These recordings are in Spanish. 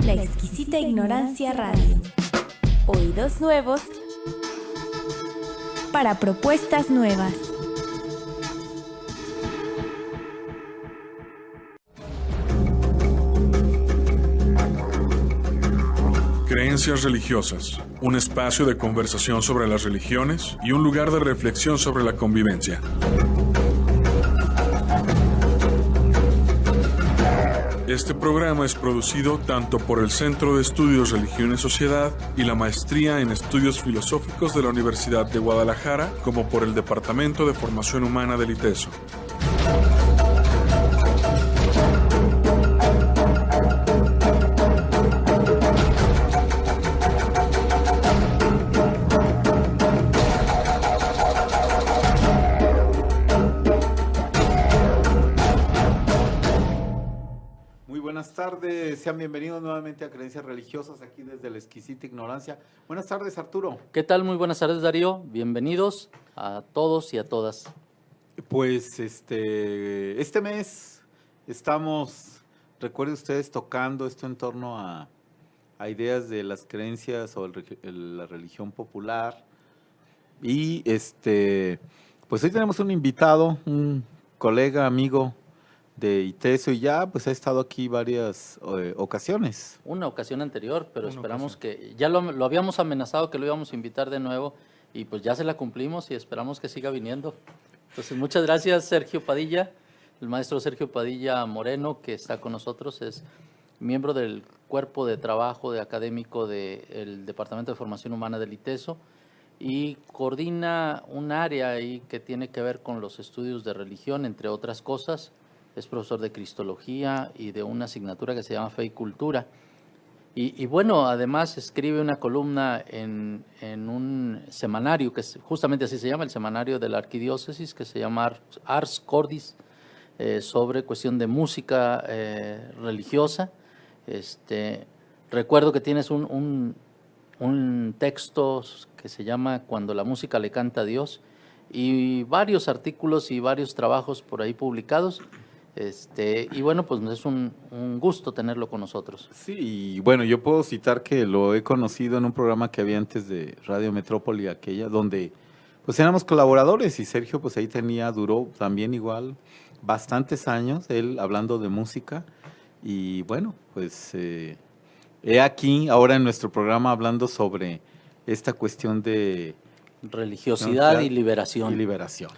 La exquisita ignorancia radio. Oídos nuevos para propuestas nuevas. Creencias religiosas, un espacio de conversación sobre las religiones y un lugar de reflexión sobre la convivencia. Este programa es producido tanto por el Centro de Estudios Religión y Sociedad y la Maestría en Estudios Filosóficos de la Universidad de Guadalajara, como por el Departamento de Formación Humana del ITESO. Buenas tardes, sean bienvenidos nuevamente a Creencias Religiosas, aquí desde la exquisita ignorancia. Buenas tardes, Arturo. ¿Qué tal? Muy buenas tardes, Darío. Bienvenidos a todos y a todas. Pues este mes estamos, recuerden ustedes, tocando esto en torno a ideas de las creencias o la religión popular. Y pues hoy tenemos un invitado, un colega, amigo de ITESO, y ya pues ha estado aquí varias ocasiones. Una ocasión anterior, pero esperamos que ya lo habíamos amenazado que lo íbamos a invitar de nuevo y pues ya se la cumplimos y esperamos que siga viniendo. Entonces muchas gracias, Sergio Padilla, el maestro Sergio Padilla Moreno, que está con nosotros, es miembro del cuerpo de trabajo de académico del Departamento de Formación Humana del ITESO y coordina un área ahí que tiene que ver con los estudios de religión, entre otras cosas. Es profesor de Cristología y de una asignatura que se llama Fe y Cultura. Y bueno, además escribe una columna en un semanario, que justamente así se llama, el semanario de la Arquidiócesis, que se llama Ars Cordis, sobre cuestión de música religiosa. Recuerdo que tienes un texto que se llama Cuando la música le canta a Dios, y varios artículos y varios trabajos por ahí publicados. Y bueno, pues es un gusto tenerlo con nosotros. Sí, y bueno, yo puedo citar que lo he conocido en un programa que había antes de Radio Metrópoli, aquella, donde pues éramos colaboradores y Sergio pues ahí duró también igual bastantes años, él hablando de música. Y bueno, pues he aquí ahora en nuestro programa hablando sobre esta cuestión de religiosidad y liberación. Y liberación.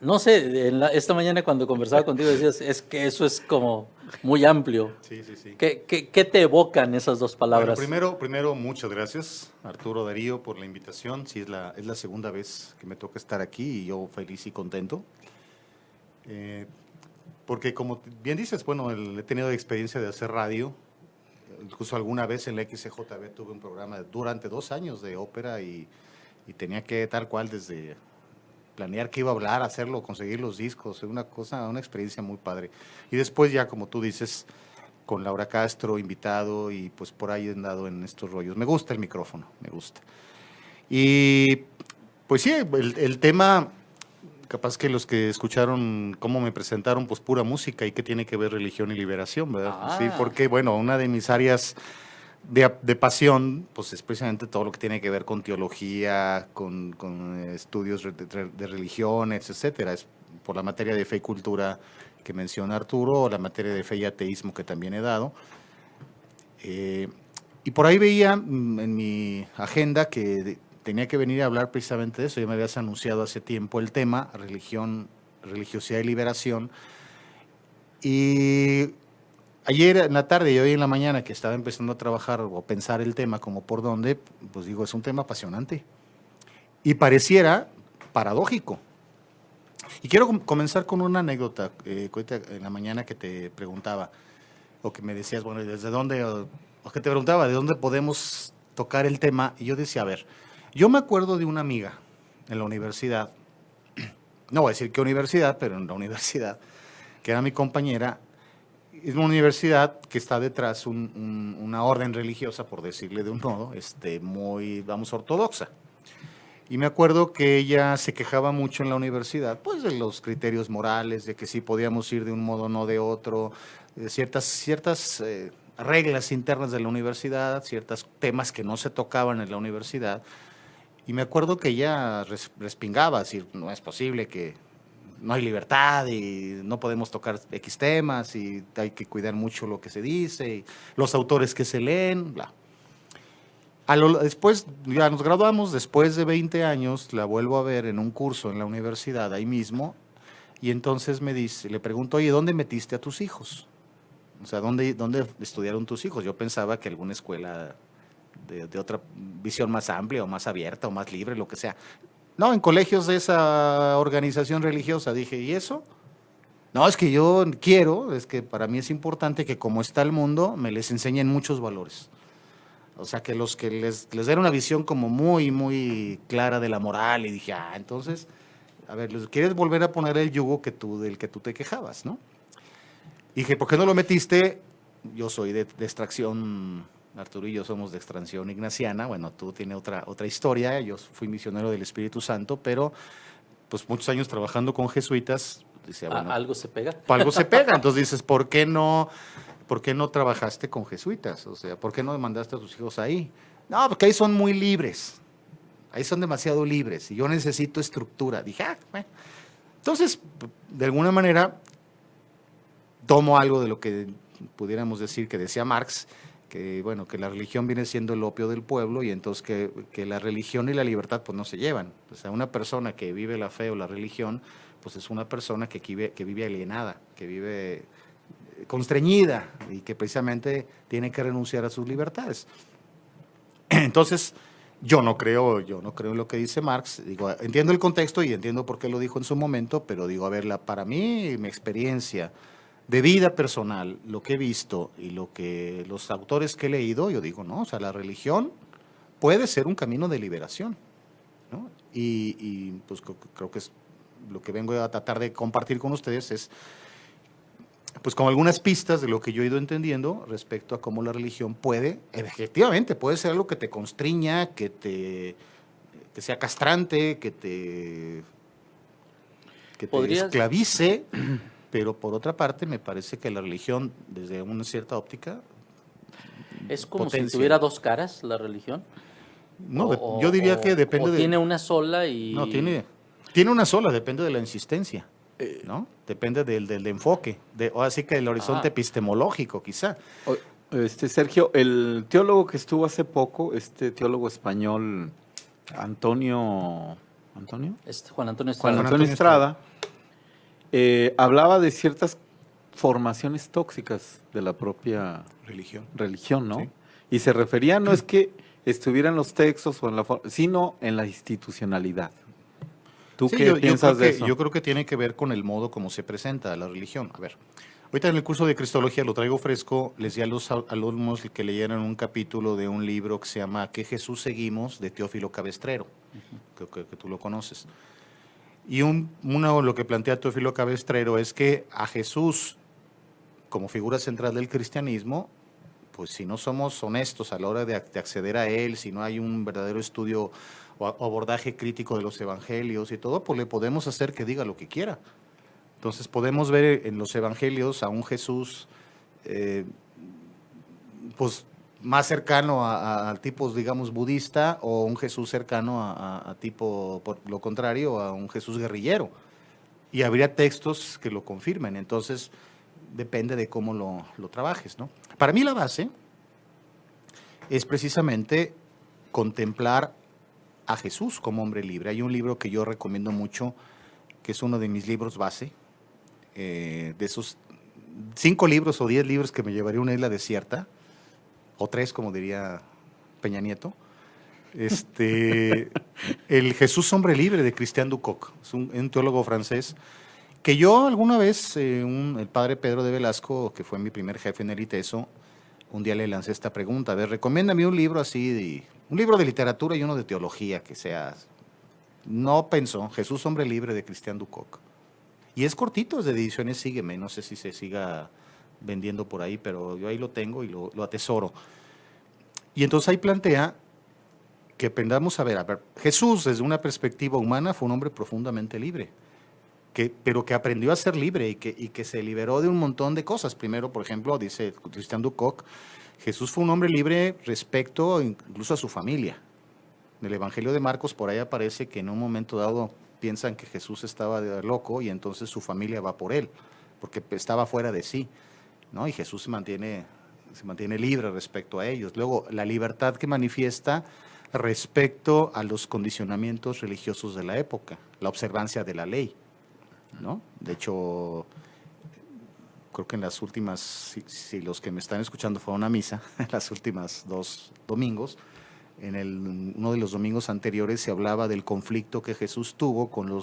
No sé, esta mañana cuando conversaba contigo decías, es que eso es como muy amplio. Sí, sí, sí. ¿Qué te evocan esas dos palabras? Bueno, primero, muchas gracias, Arturo, Darío, por la invitación. Sí, es la segunda vez que me toca estar aquí y yo feliz y contento. Porque como bien dices, bueno, he tenido experiencia de hacer radio. Incluso alguna vez en la XCJB tuve un programa durante 2 años de ópera y tenía que tal cual desde planear qué iba a hablar, hacerlo, conseguir los discos, una experiencia muy padre. Y después ya, como tú dices, con Laura Castro invitado y pues por ahí he andado en estos rollos. Me gusta el micrófono, me gusta. Y pues sí, el tema, capaz que los que escucharon cómo me presentaron, pues pura música y qué tiene que ver religión y liberación, ¿verdad? Sí, porque bueno, una de mis áreas de pasión, pues es precisamente todo lo que tiene que ver con teología, con estudios de religiones, etcétera. Es por la materia de fe y cultura que menciona Arturo, o la materia de fe y ateísmo que también he dado. Y por ahí veía en mi agenda que tenía que venir a hablar precisamente de eso. Ya me habías anunciado hace tiempo el tema, religión, religiosidad y liberación. Y ayer en la tarde y hoy en la mañana que estaba empezando a trabajar o pensar el tema como por dónde, pues digo, es un tema apasionante y pareciera paradójico. Y quiero comenzar con una anécdota, en la mañana que te preguntaba, o que me decías, bueno, ¿desde dónde? O que te preguntaba, ¿de dónde podemos tocar el tema? Y yo decía, a ver, yo me acuerdo de una amiga en la universidad, no voy a decir qué universidad, pero en la universidad, que era mi compañera. Es una universidad que está detrás una orden religiosa, por decirle de un modo, muy, vamos, ortodoxa. Y me acuerdo que ella se quejaba mucho en la universidad, pues de los criterios morales, de que sí podíamos ir de un modo, no de otro, ciertas reglas internas de la universidad, ciertos temas que no se tocaban en la universidad. Y me acuerdo que ella respingaba, decir, no es posible que no hay libertad y no podemos tocar X temas y hay que cuidar mucho lo que se dice, y los autores que se leen, bla. Después, ya nos graduamos, después de 20 años, la vuelvo a ver en un curso en la universidad, ahí mismo, y entonces le pregunto, oye, ¿dónde metiste a tus hijos? O sea, ¿dónde estudiaron tus hijos? Yo pensaba que alguna escuela de otra visión más amplia o más abierta o más libre, lo que sea. No, en colegios de esa organización religiosa. Dije, ¿y eso? No, es que yo quiero, es que para mí es importante que como está el mundo, me les enseñen muchos valores. O sea, que les den una visión como muy, muy clara de la moral. Y dije, entonces, a ver, ¿quieres volver a poner el yugo del que tú te quejabas, no? Y dije, ¿por qué no lo metiste? Yo soy de extracción, Arturo y yo somos de extracción ignaciana. Bueno, tú tienes otra historia. Yo fui misionero del Espíritu Santo, pero pues muchos años trabajando con jesuitas. Decía, bueno, algo se pega. Algo se pega. Entonces dices, ¿por qué no trabajaste con jesuitas? O sea, ¿por qué no mandaste a tus hijos ahí? No, porque ahí son muy libres. Ahí son demasiado libres y yo necesito estructura. Dije, bueno. Entonces, de alguna manera, tomo algo de lo que pudiéramos decir que decía Marx, que bueno, que la religión viene siendo el opio del pueblo y entonces que la religión y la libertad pues no se llevan. O sea, una persona que vive la fe o la religión, pues es una persona que vive alienada, que vive constreñida y que precisamente tiene que renunciar a sus libertades. Entonces, yo no creo en lo que dice Marx. Digo, entiendo el contexto y entiendo por qué lo dijo en su momento, pero digo, a ver, para mí, mi experiencia de vida personal, lo que he visto y los autores que he leído, yo digo, no, o sea, la religión puede ser un camino de liberación, ¿no? Y pues creo que es lo que vengo a tratar de compartir con ustedes es pues con algunas pistas de lo que yo he ido entendiendo respecto a cómo la religión efectivamente puede ser algo que te constriña, que sea castrante, que te esclavice, pero por otra parte me parece que la religión, desde una cierta óptica, ¿es como si tuviera dos caras la religión? No, yo diría que depende tiene una sola y... No, tiene una sola, depende de la insistencia, ¿no? Depende del enfoque, o así que el horizonte epistemológico, quizá. Sergio, el teólogo que estuvo hace poco, teólogo español, Juan Antonio Estrada, hablaba de ciertas formaciones tóxicas de la propia religión, ¿no? Sí. Y se refería, no es que estuvieran los textos, sino en la institucionalidad. ¿Tú qué piensas de eso? Yo creo que tiene que ver con el modo como se presenta la religión. A ver, ahorita en el curso de Cristología lo traigo fresco, les di a los alumnos que leyeran un capítulo de un libro que se llama ¿Qué Jesús seguimos?, de Teófilo Cabestrero, creo que tú lo conoces. Y lo que plantea Teófilo Cabestrero es que a Jesús, como figura central del cristianismo, pues si no somos honestos a la hora de acceder a él, si no hay un verdadero estudio o abordaje crítico de los evangelios y todo, pues le podemos hacer que diga lo que quiera. Entonces podemos ver en los evangelios a un Jesús pues más cercano al tipo, digamos, budista, o un Jesús cercano a tipo, por lo contrario, a un Jesús guerrillero. Y habría textos que lo confirmen. Entonces depende de cómo lo trabajes, ¿no? Para mí la base es precisamente contemplar a Jesús como hombre libre. Hay un libro que yo recomiendo mucho, que es uno de mis libros base, de esos 5 libros o 10 libros que me llevaría a una isla desierta, o 3, como diría Peña Nieto. El Jesús hombre libre de Christian Ducoc, es un teólogo francés, que yo alguna vez, el padre Pedro de Velasco, que fue mi primer jefe en el ITESO, un día le lancé esta pregunta: a ver, recomiéndame un libro así, un libro de literatura y uno de teología que sea. No pensó, Jesús hombre libre de Christian Ducoc. Y es cortito, es de Ediciones Sígueme, no sé si se siga vendiendo por ahí, pero yo ahí lo tengo y lo atesoro. Y entonces ahí plantea que aprendamos a ver, Jesús desde una perspectiva humana fue un hombre profundamente libre. pero que aprendió a ser libre y que se liberó de un montón de cosas. Primero, por ejemplo, dice Christian Ducoc, Jesús fue un hombre libre respecto incluso a su familia. En el Evangelio de Marcos por ahí aparece que en un momento dado piensan que Jesús estaba loco y entonces su familia va por él, porque estaba fuera de sí, ¿no? Y Jesús se mantiene libre respecto a ellos. Luego, la libertad que manifiesta respecto a los condicionamientos religiosos de la época, la observancia de la ley, ¿no? De hecho, creo que en las últimas, si los que me están escuchando fueron a misa, en las últimas 2 domingos, uno de los domingos anteriores se hablaba del conflicto que Jesús tuvo con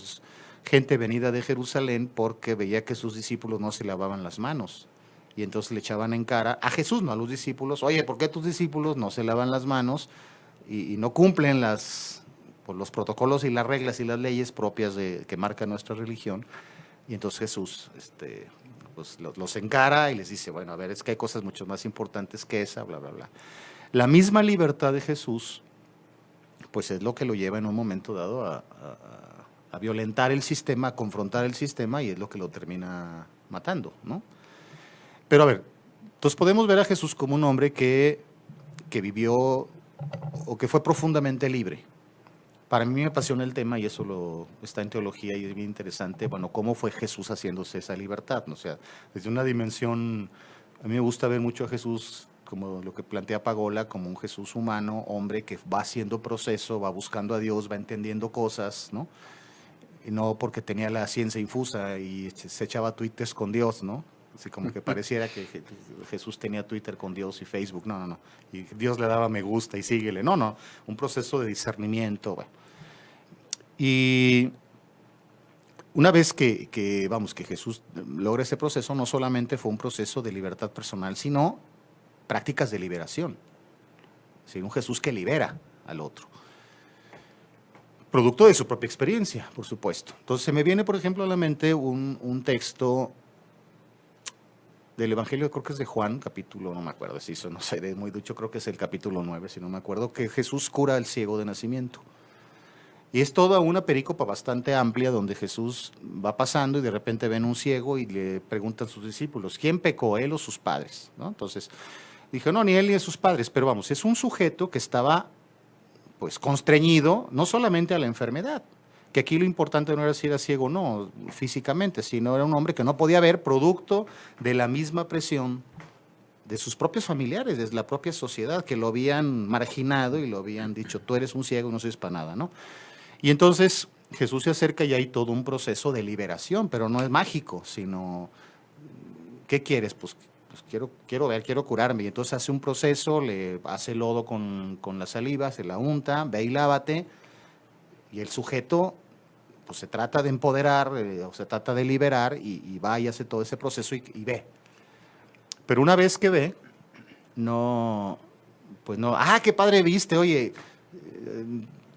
gente venida de Jerusalén porque veía que sus discípulos no se lavaban las manos. Y entonces le echaban en cara a Jesús, no a los discípulos, oye, ¿por qué tus discípulos no se lavan las manos y no cumplen los protocolos y las reglas y las leyes propias que marca nuestra religión? Y entonces Jesús pues los encara y les dice, bueno, a ver, es que hay cosas mucho más importantes que esa, bla, bla, bla. La misma libertad de Jesús, pues es lo que lo lleva en un momento dado a violentar el sistema, a confrontar el sistema, y es lo que lo termina matando, ¿no? Pero a ver, entonces podemos ver a Jesús como un hombre que vivió o que fue profundamente libre. Para mí me apasiona el tema y eso está en teología y es bien interesante, bueno, cómo fue Jesús haciéndose esa libertad, ¿no? O sea, desde una dimensión, a mí me gusta ver mucho a Jesús como lo que plantea Pagola, como un Jesús humano, hombre que va haciendo proceso, va buscando a Dios, va entendiendo cosas, ¿no? Y no porque tenía la ciencia infusa y se echaba twitters con Dios, ¿no? Así como que pareciera que Jesús tenía Twitter con Dios y Facebook, no. Y Dios le daba me gusta y síguele, no, un proceso de discernimiento, bueno. Y una vez que Jesús logra ese proceso, no solamente fue un proceso de libertad personal, sino prácticas de liberación. Es decir, un Jesús que libera al otro. Producto de su propia experiencia, por supuesto. Entonces se me viene, por ejemplo, a la mente un texto del Evangelio, creo que es de Juan, capítulo, no me acuerdo si eso no sé, muy ducho, creo que es el capítulo 9, si no me acuerdo, que Jesús cura al ciego de nacimiento. Y es toda una perícopa bastante amplia donde Jesús va pasando y de repente ven un ciego y le preguntan a sus discípulos, ¿quién pecó, él o sus padres? ¿No? Entonces, dije, no, ni él ni sus padres, pero vamos, es un sujeto que estaba pues constreñido no solamente a la enfermedad, que aquí lo importante no era si era ciego o no físicamente, sino era un hombre que no podía ver producto de la misma presión de sus propios familiares, de la propia sociedad, que lo habían marginado y lo habían dicho, tú eres un ciego, no sirves para nada, ¿no? Y entonces Jesús se acerca y hay todo un proceso de liberación, pero no es mágico, sino, ¿qué quieres? Pues quiero ver, quiero curarme. Y entonces hace un proceso, le hace lodo con la saliva, se la unta, ve y lávate, y el sujeto pues se trata de empoderar, o se trata de liberar, y va y hace todo ese proceso y ve. Pero una vez que ve, pues no, qué padre viste, oye,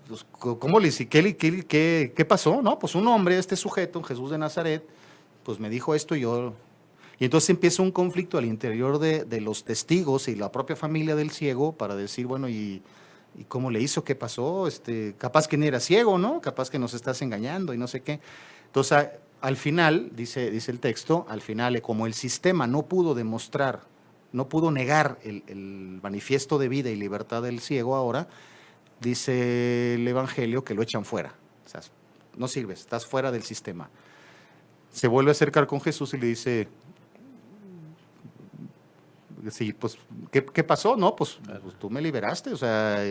pues, ¿cómo le hice? ¿Qué pasó? No, pues un hombre, este sujeto, Jesús de Nazaret, pues me dijo esto y yo. Y entonces empieza un conflicto al interior de los testigos y la propia familia del ciego para decir, bueno, ¿y cómo le hizo? ¿Qué pasó? Capaz que ni era ciego, ¿no? Capaz que nos estás engañando y no sé qué. Entonces, al final, dice el texto, al final, como el sistema no pudo demostrar, no pudo negar el manifiesto de vida y libertad del ciego ahora, dice el Evangelio que lo echan fuera. O sea, no sirves, estás fuera del sistema. Se vuelve a acercar con Jesús y le dice, sí, pues, ¿qué pasó? No, pues tú me liberaste, o sea,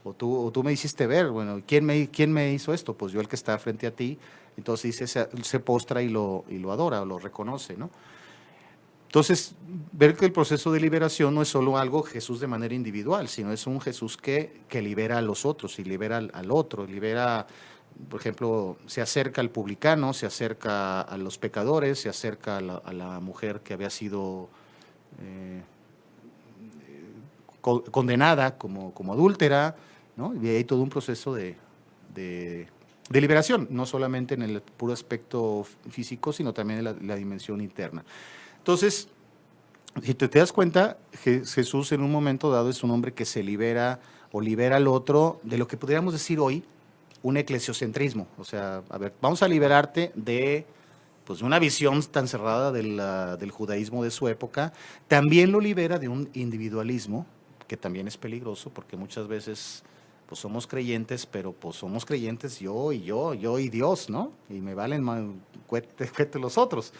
o tú me hiciste ver, bueno, ¿quién me hizo esto? Pues yo, el que está frente a ti. Entonces se postra y lo adora, o lo reconoce, ¿no? Entonces, ver que el proceso de liberación no es solo algo Jesús de manera individual, sino es un Jesús que libera a los otros y libera al otro, libera, por ejemplo, se acerca al publicano, se acerca a los pecadores, se acerca a la mujer que había sido condenada como adúltera, ¿no? Y hay todo un proceso de liberación, no solamente en el puro aspecto físico, sino también en la dimensión interna. Entonces, si te das cuenta, Jesús en un momento dado es un hombre que se libera o libera al otro de lo que podríamos decir hoy un eclesiocentrismo. O sea, a ver, vamos a liberarte de pues, de una visión tan cerrada del judaísmo de su época, también lo libera de un individualismo que también es peligroso, porque muchas veces pues somos creyentes, pero pues somos creyentes yo y Dios, ¿no? Y me valen cuete los otros.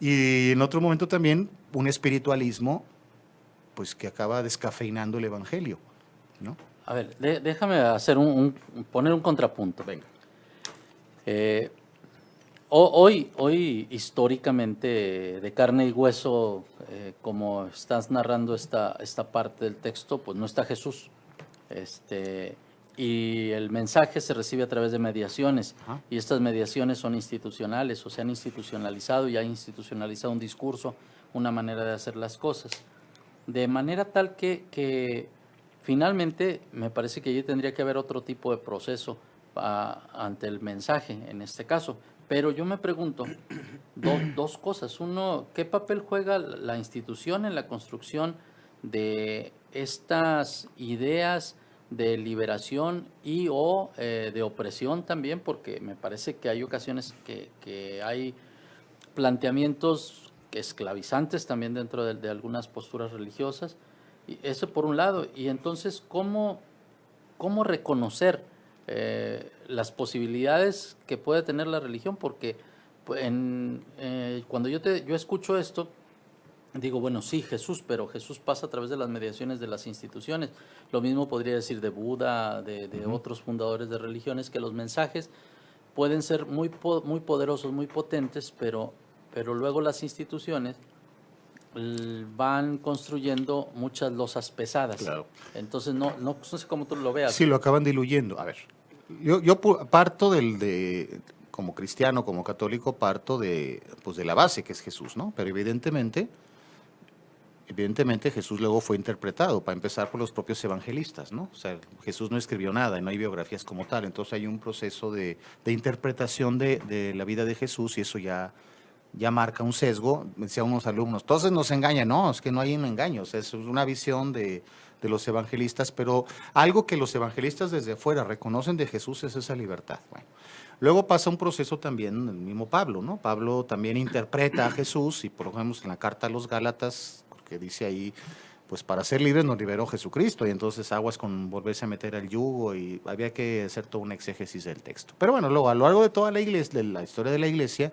Y en otro momento también un espiritualismo pues que acaba descafeinando el evangelio, ¿no? A ver, déjame hacer poner un contrapunto. Venga. Hoy históricamente, de carne y hueso, como estás narrando esta parte del texto, pues no está Jesús. Y el mensaje se recibe a través de mediaciones. Ajá. Y estas mediaciones son institucionales, o se han institucionalizado y ha institucionalizado un discurso, una manera de hacer las cosas. De manera tal que finalmente me parece que allí tendría que haber otro tipo de proceso ante el mensaje, en este caso. Pero yo me pregunto dos cosas. Uno, ¿qué papel juega la institución en la construcción de estas ideas de liberación y o de opresión también? Porque me parece que hay ocasiones que hay planteamientos esclavizantes también dentro de algunas posturas religiosas. Y eso por un lado. Y entonces, ¿cómo reconocer las posibilidades que puede tener la religión? Porque cuando yo escucho esto, digo, bueno, sí, Jesús, pero Jesús pasa a través de las mediaciones de las instituciones. Lo mismo podría decir de Buda, de otros fundadores de religiones, que los mensajes pueden ser muy poderosos, muy potentes, pero luego las instituciones van construyendo muchas losas pesadas. Claro. Entonces, no sé cómo tú lo veas. Sí, lo acaban diluyendo. A ver, yo parto como cristiano, como católico, parto de la base que es Jesús, ¿no? Pero evidentemente Jesús luego fue interpretado, para empezar, por los propios evangelistas, ¿no? O sea, Jesús no escribió nada y no hay biografías como tal, entonces hay un proceso de interpretación de la vida de Jesús y eso ya marca un sesgo. Decía unos alumnos, entonces nos engañan. No, es que no hay un engaño, o sea, es una visión de los evangelistas, pero algo que los evangelistas desde afuera reconocen de Jesús es esa libertad. Bueno, luego pasa un proceso también el mismo Pablo, ¿no? Pablo también interpreta a Jesús y por ejemplo en la carta a los Gálatas, que dice ahí, pues para ser libres nos liberó Jesucristo, y entonces aguas con volverse a meter al yugo, y había que hacer toda una exégesis del texto. Pero bueno, luego a lo largo de toda la iglesia, de la historia de la iglesia,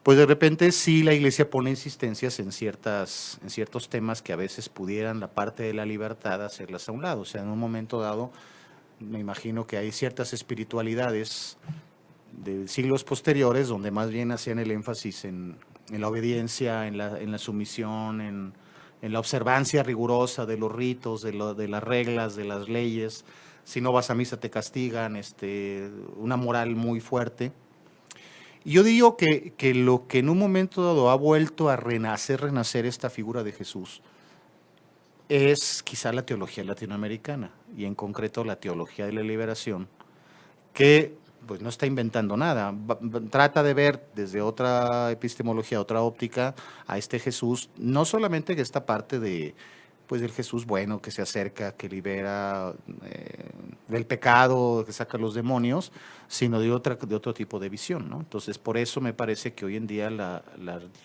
pues de repente sí la iglesia pone insistencias en ciertos temas que a veces pudieran la parte de la libertad hacerlas a un lado. O sea, en un momento dado, me imagino que hay ciertas espiritualidades de siglos posteriores donde más bien hacían el énfasis en la obediencia, en la sumisión, en la observancia rigurosa de los ritos, de las reglas, de las leyes. Si no vas a misa te castigan, una moral muy fuerte. Y yo digo que lo que en un momento dado ha vuelto a renacer esta figura de Jesús es quizá la teología latinoamericana, y en concreto la teología de la liberación, que pues no está inventando nada, trata de ver desde otra epistemología, otra óptica a este Jesús, no solamente que esta parte del Jesús bueno que se acerca, que libera del pecado, que saca los demonios, sino de otro tipo de visión, ¿no? Entonces, por eso me parece que hoy en día la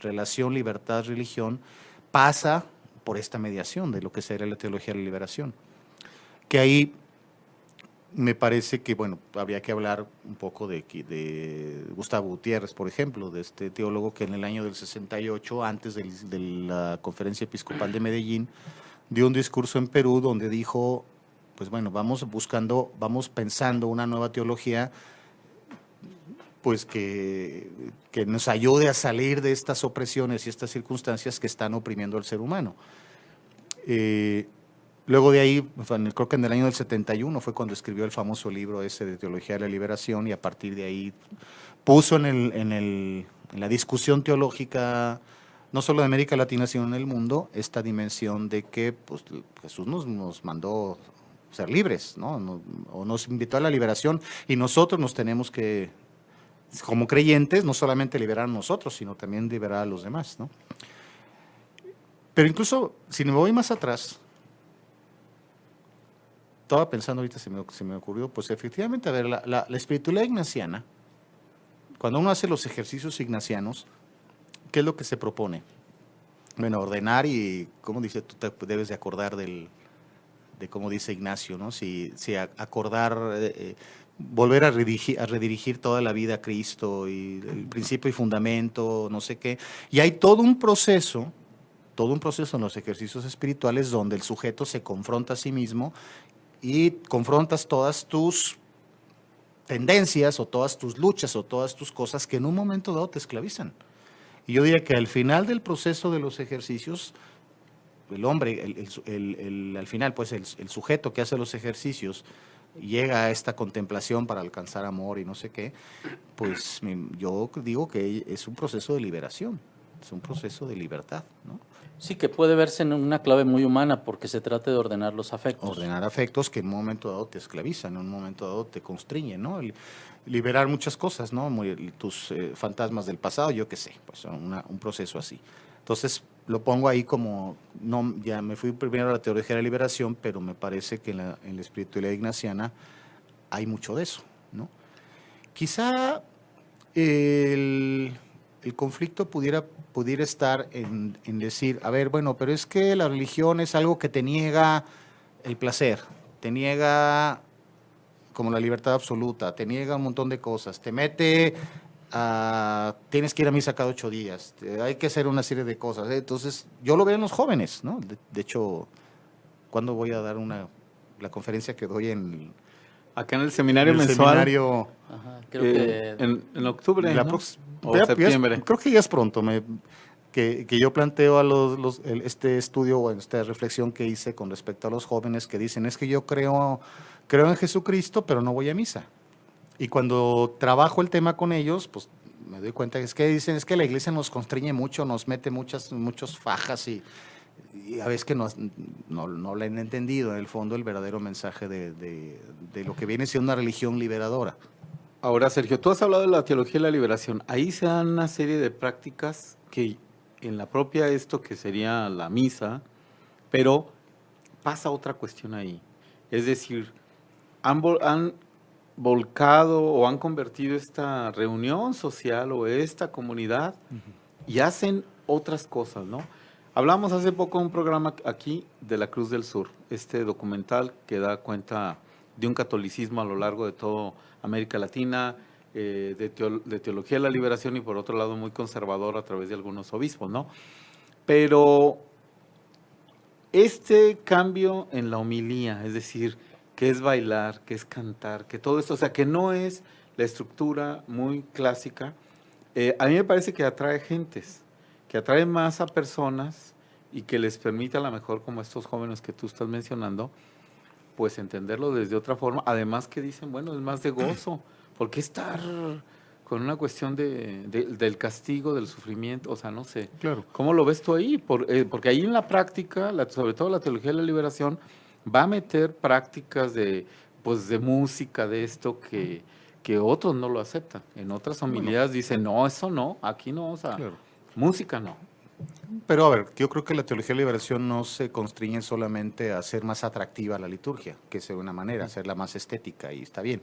relación libertad-religión pasa por esta mediación de lo que sería la teología de la liberación. Que ahí me parece que, bueno, habría que hablar un poco de Gustavo Gutiérrez, por ejemplo, de este teólogo que en el año del 68, antes de la Conferencia Episcopal de Medellín, dio un discurso en Perú donde dijo, pues bueno, vamos pensando una nueva teología, pues que nos ayude a salir de estas opresiones y estas circunstancias que están oprimiendo al ser humano. Luego de ahí, creo que en el año del 71 fue cuando escribió el famoso libro ese de Teología de la Liberación, y a partir de ahí puso en la discusión teológica, no solo de América Latina, sino en el mundo, esta dimensión de que pues, Jesús nos mandó ser libres, ¿no? O nos invitó a la liberación, y nosotros nos tenemos que, como creyentes, no solamente liberar a nosotros, sino también liberar a los demás, ¿no? Pero incluso, si me voy más atrás, estaba pensando ahorita, se me ocurrió, pues efectivamente, a ver, la espiritualidad ignaciana, Cuando uno hace los ejercicios ignacianos, ¿qué es lo que se propone? Bueno, ordenar y, ¿cómo dice? Tú te debes de acordar de cómo dice Ignacio, ¿no? Si acordar, volver a redirigir toda la vida a Cristo y el principio y fundamento, no sé qué. Y hay todo un proceso en los ejercicios espirituales donde el sujeto se confronta a sí mismo y confrontas todas tus tendencias o todas tus luchas o todas tus cosas que en un momento dado te esclavizan. Y yo diría que al final del proceso de los ejercicios, el hombre, al final, pues el sujeto que hace los ejercicios llega a esta contemplación para alcanzar amor y no sé qué, pues yo digo que es un proceso de liberación, es un proceso de libertad, ¿no? Sí, que puede verse en una clave muy humana porque se trata de ordenar los afectos. Ordenar afectos que en un momento dado te esclavizan, en un momento dado te constriñen, ¿no? Liberar muchas cosas, ¿no? Tus fantasmas del pasado, yo qué sé, pues un proceso así. Entonces lo pongo ahí como, no, ya me fui primero a la teología de la liberación, pero me parece que en la espiritualidad ignaciana hay mucho de eso, ¿no? Quizá el conflicto pudiera estar en decir, a ver, bueno, pero es que la religión es algo que te niega el placer, te niega como la libertad absoluta, te niega un montón de cosas, te mete a, tienes que ir a misa cada 8 días, hay que hacer una serie de cosas. Entonces, yo lo veo en los jóvenes, ¿no? De hecho, ¿cuándo voy a dar la conferencia que doy acá en el seminario en el mensual? Seminario, Ajá, creo que en octubre, ¿no? O septiembre. creo que ya es pronto, que yo planteo a este estudio o esta reflexión que hice con respecto a los jóvenes que dicen, es que yo creo en Jesucristo, pero no voy a misa. Y cuando trabajo el tema con ellos, pues me doy cuenta que dicen, es que la iglesia nos constriñe mucho, nos mete muchos fajas y a veces que no le han entendido en el fondo el verdadero mensaje de lo que viene siendo una religión liberadora. Ahora, Sergio, tú has hablado de la teología de la liberación. Ahí se dan una serie de prácticas que en la propia esto que sería la misa, pero pasa otra cuestión ahí. Es decir, han volcado o han convertido esta reunión social o esta comunidad y hacen otras cosas, ¿no? Hablamos hace poco de un programa aquí de la Cruz del Sur, este documental que da cuenta de un catolicismo a lo largo de toda América Latina, de teología de la liberación y por otro lado muy conservador a través de algunos obispos, ¿no? Pero este cambio en la homilía, es decir, que es bailar, que es cantar, que todo esto, o sea, que no es la estructura muy clásica, a mí me parece que atrae gentes, que atrae más a personas y que les permite a lo mejor, como estos jóvenes que tú estás mencionando, pues entenderlo desde otra forma. Además que dicen, bueno, es más de gozo. ¿Por qué estar con una cuestión del castigo, del sufrimiento? O sea, no sé. Claro. ¿Cómo lo ves tú ahí? Porque ahí en la práctica, sobre todo la teología de la liberación, va a meter prácticas de música, de esto que otros no lo aceptan. En otras homilías dicen, no, eso no, aquí no, o sea, Claro. música no. Pero a ver, yo creo que la teología de liberación no se constriñe solamente a hacer más atractiva la liturgia, que es una manera, hacerla más estética y está bien.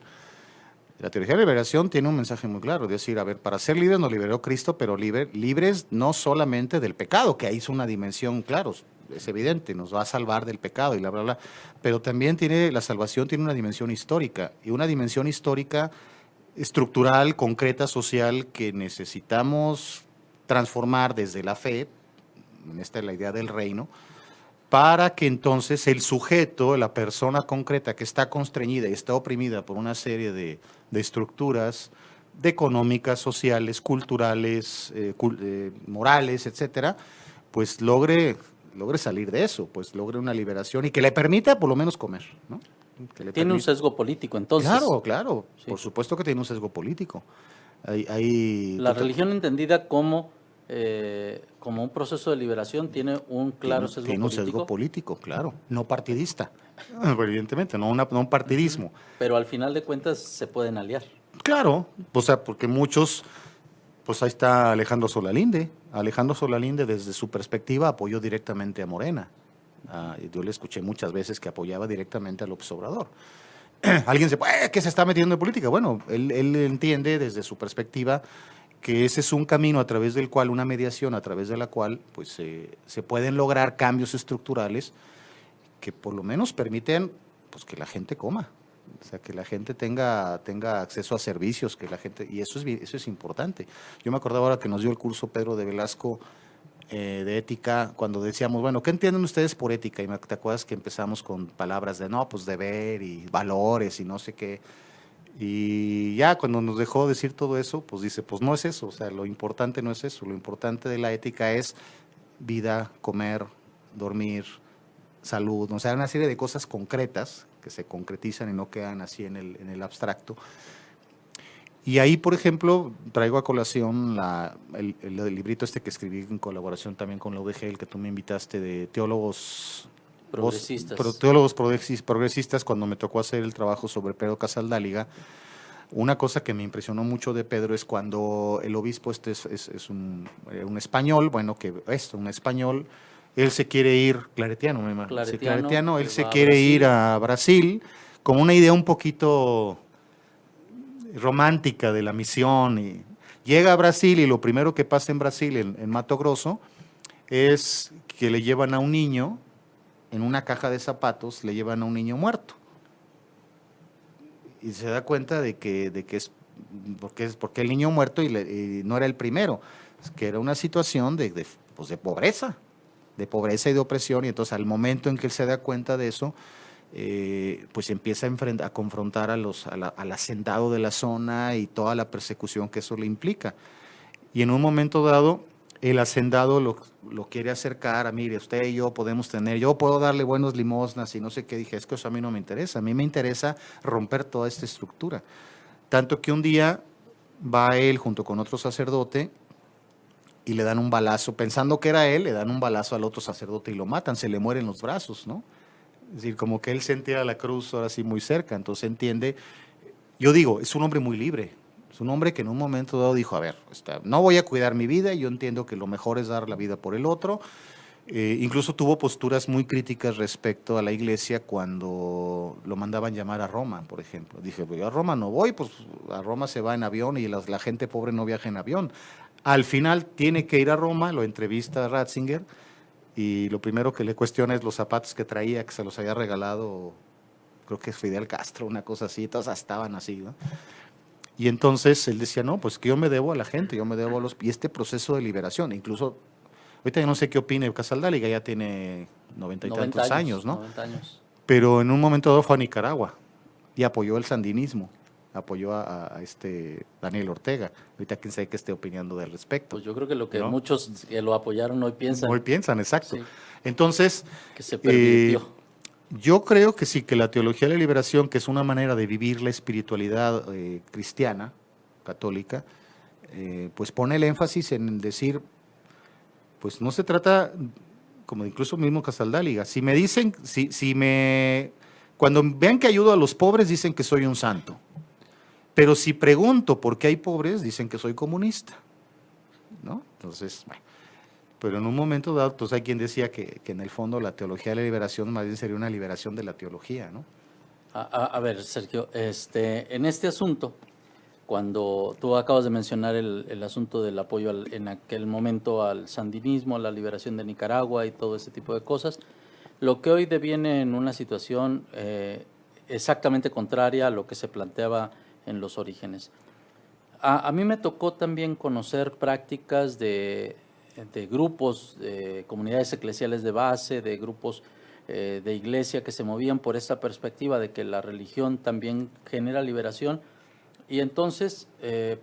La teología de liberación tiene un mensaje muy claro, es decir, a ver, para ser libres nos liberó Cristo, pero libres no solamente del pecado, que ahí es una dimensión, claro, es evidente, nos va a salvar del pecado y bla, bla, bla, pero también la salvación tiene una dimensión histórica, y una dimensión histórica estructural, concreta, social, que necesitamos transformar desde la fe, esta es la idea del reino, para que entonces el sujeto, la persona concreta que está constreñida y está oprimida por una serie de estructuras económicas, sociales, culturales, morales, etcétera, pues logre salir de eso, pues logre una liberación y que le permita por lo menos comer, ¿no? Tiene un sesgo político, entonces. Claro, Sí. Por supuesto que tiene un sesgo político. La religión entendida como un proceso de liberación tiene un claro sesgo político. Tiene un sesgo político, claro, no partidista, evidentemente, no un partidismo. Pero al final de cuentas se pueden aliar. Claro, o sea, porque muchos, pues ahí está Alejandro Solalinde. Alejandro Solalinde desde su perspectiva apoyó directamente a Morena. Yo le escuché muchas veces que apoyaba directamente a López Obrador. alguien se ¿qué se está metiendo en política? Bueno, él entiende desde su perspectiva que ese es un camino a través del cual, una mediación a través de la cual pues se pueden lograr cambios estructurales que por lo menos permiten pues que la gente coma, o sea, que la gente tenga acceso a servicios, que la gente, y eso es importante. Yo me acordaba ahora que nos dio el curso Pedro de Velasco de ética, cuando decíamos, bueno, ¿qué entienden ustedes por ética? Y te acuerdas que empezamos con palabras de, no, pues deber y valores y no sé qué. Y ya cuando nos dejó decir todo eso, pues dice, pues no es eso, o sea, lo importante no es eso, lo importante de la ética es vida, comer, dormir, salud, o sea, una serie de cosas concretas que se concretizan y no quedan así en el abstracto. Y ahí, por ejemplo, traigo a colación el librito que escribí en colaboración también con la UDG, el que tú me invitaste, de teólogos progresistas. Teólogos progresistas, cuando me tocó hacer el trabajo sobre Pedro Casaldáliga. Una cosa que me impresionó mucho de Pedro es cuando el obispo es un español, bueno, un español, él se quiere ir, claretiano, me imagino. Claretiano, él se quiere ir a Brasil con una idea un poquito romántica de la misión, y llega a Brasil y lo primero que pasa en Brasil, en Mato Grosso, es que le llevan a un niño, en una caja de zapatos, le llevan a un niño muerto. Y se da cuenta de que es porque el niño muerto y no era el primero, es que era una situación de pobreza y de opresión, y entonces al momento en que él se da cuenta de eso, pues empieza a confrontar al hacendado de la zona y toda la persecución que eso le implica. Y en un momento dado, el hacendado lo quiere acercar a, mire, usted y yo yo puedo darle buenos limosnas y no sé qué. Dije, es que eso a mí no me interesa, a mí me interesa romper toda esta estructura. Tanto que un día va él junto con otro sacerdote y le dan un balazo, pensando que era él, le dan un balazo al otro sacerdote y lo matan, se le mueren los brazos, ¿no? Es decir, como que él sentía la cruz ahora sí muy cerca, entonces entiende. Yo digo, es un hombre muy libre, es un hombre que en un momento dado dijo, a ver, no voy a cuidar mi vida, yo entiendo que lo mejor es dar la vida por el otro. Incluso tuvo posturas muy críticas respecto a la iglesia cuando lo mandaban llamar a Roma, por ejemplo. Dije, pues yo a Roma no voy, pues a Roma se va en avión y la gente pobre no viaja en avión. Al final tiene que ir a Roma, lo entrevista a Ratzinger, y lo primero que le cuestiona es los zapatos que traía, que se los había regalado, creo que es Fidel Castro, una cosa así, todas estaban así, ¿no? Y entonces él decía, no, pues que yo me debo a la gente, yo me debo a y este proceso de liberación, incluso, ahorita yo no sé qué opine Casaldáliga, ya tiene 90 y tantos años, ¿no? 90 años. Pero en un momento dado fue a Nicaragua y apoyó el sandinismo, apoyó a Daniel Ortega. Ahorita quién sabe qué esté opinando del respecto. Pues yo creo que lo que muchos que lo apoyaron hoy piensan. Hoy piensan, exacto. Sí. Entonces, que se permitió. Yo creo que sí, que la teología de la liberación, que es una manera de vivir la espiritualidad cristiana, católica, pues pone el énfasis en decir, pues no se trata, como incluso mismo Casaldáliga, si me dicen, cuando vean que ayudo a los pobres, dicen que soy un santo. Pero si pregunto por qué hay pobres, dicen que soy comunista, ¿no? Entonces, bueno, pero en un momento dado, pues hay quien decía que en el fondo la teología de la liberación más bien sería una liberación de la teología, ¿no? A ver, Sergio, en este asunto, cuando tú acabas de mencionar el asunto del apoyo en aquel momento al sandinismo, a la liberación de Nicaragua y todo ese tipo de cosas, lo que hoy deviene en una situación exactamente contraria a lo que se planteaba en los orígenes. A mí me tocó también conocer prácticas de grupos, de comunidades eclesiales de base, de grupos de iglesia que se movían por esta perspectiva de que la religión también genera liberación, y entonces